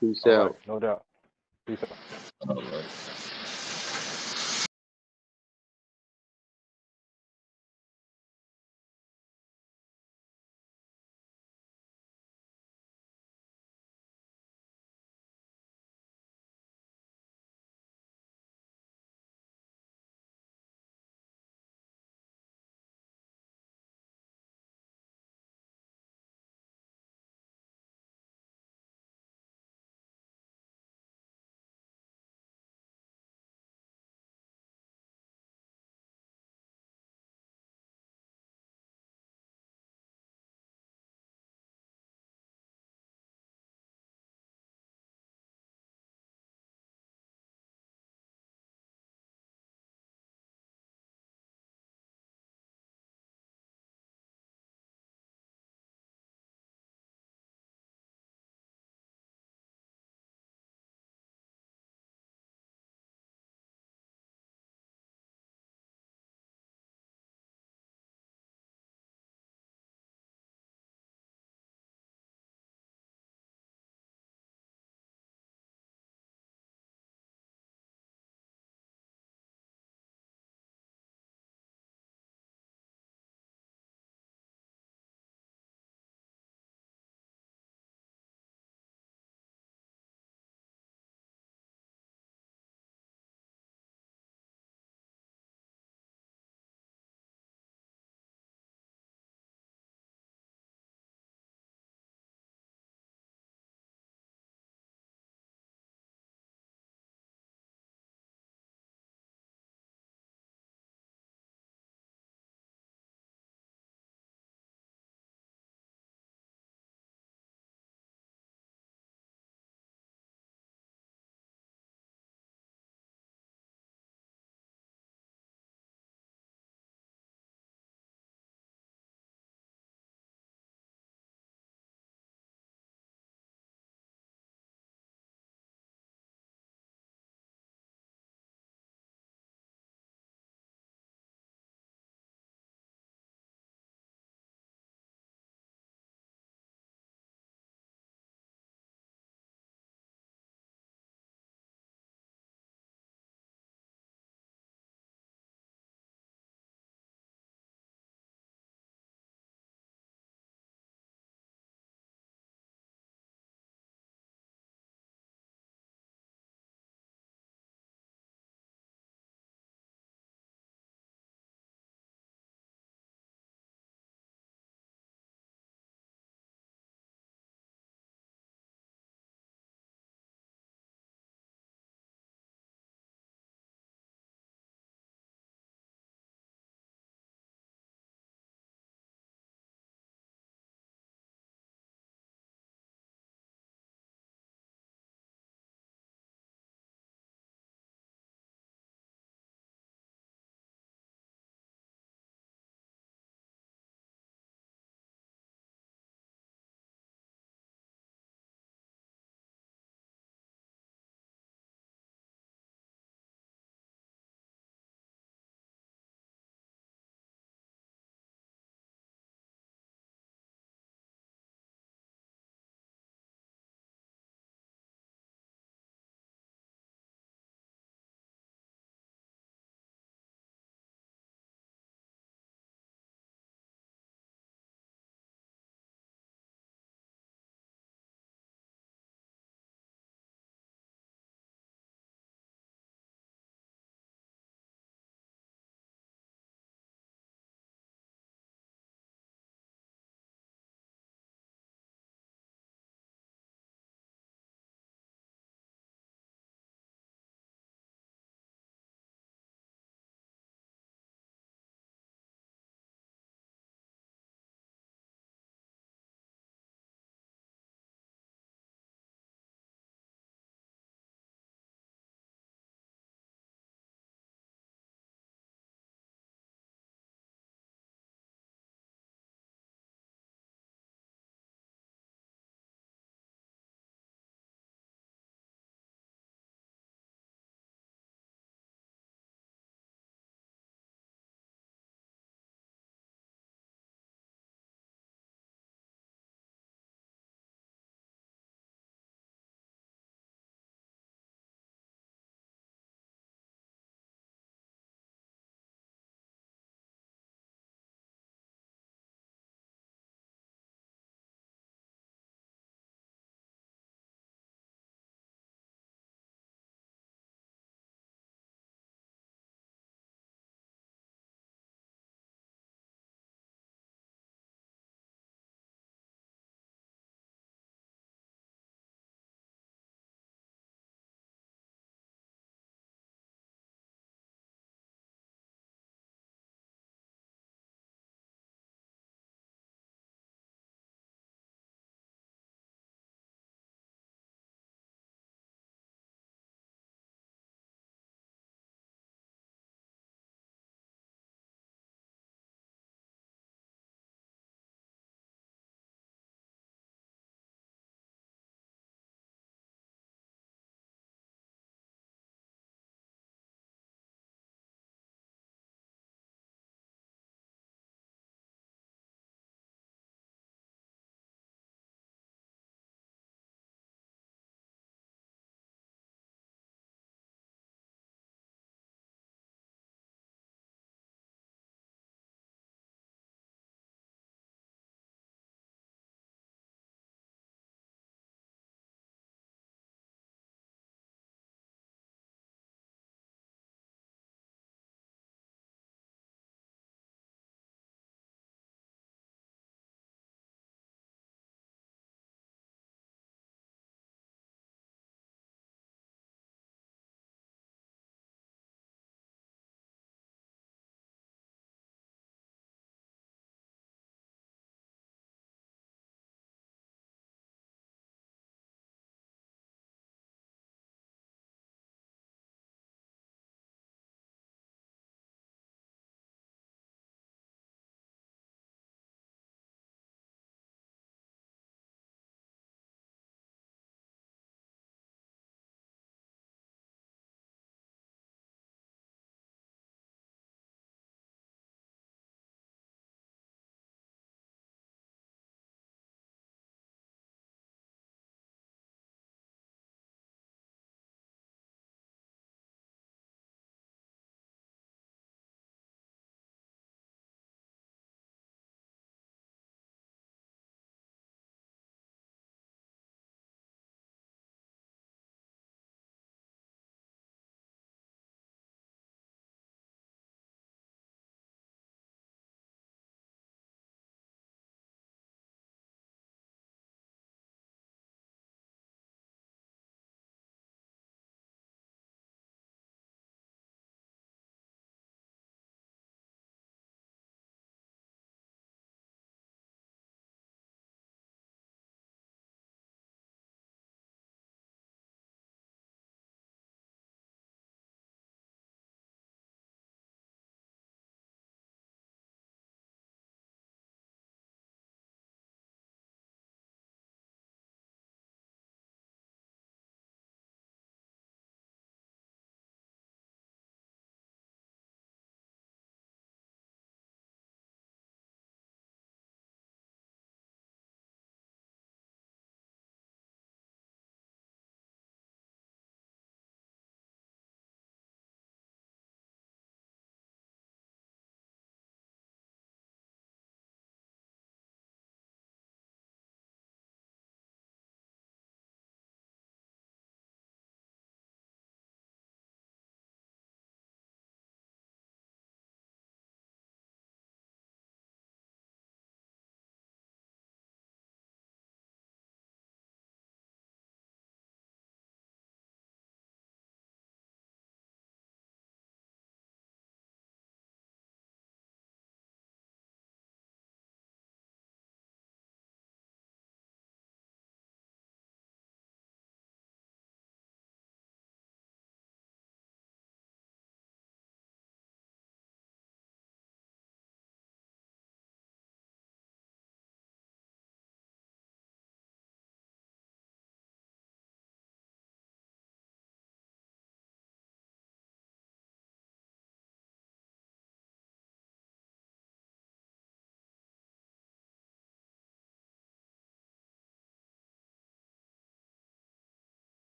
Peace All right, out. no doubt. Peace out. All right.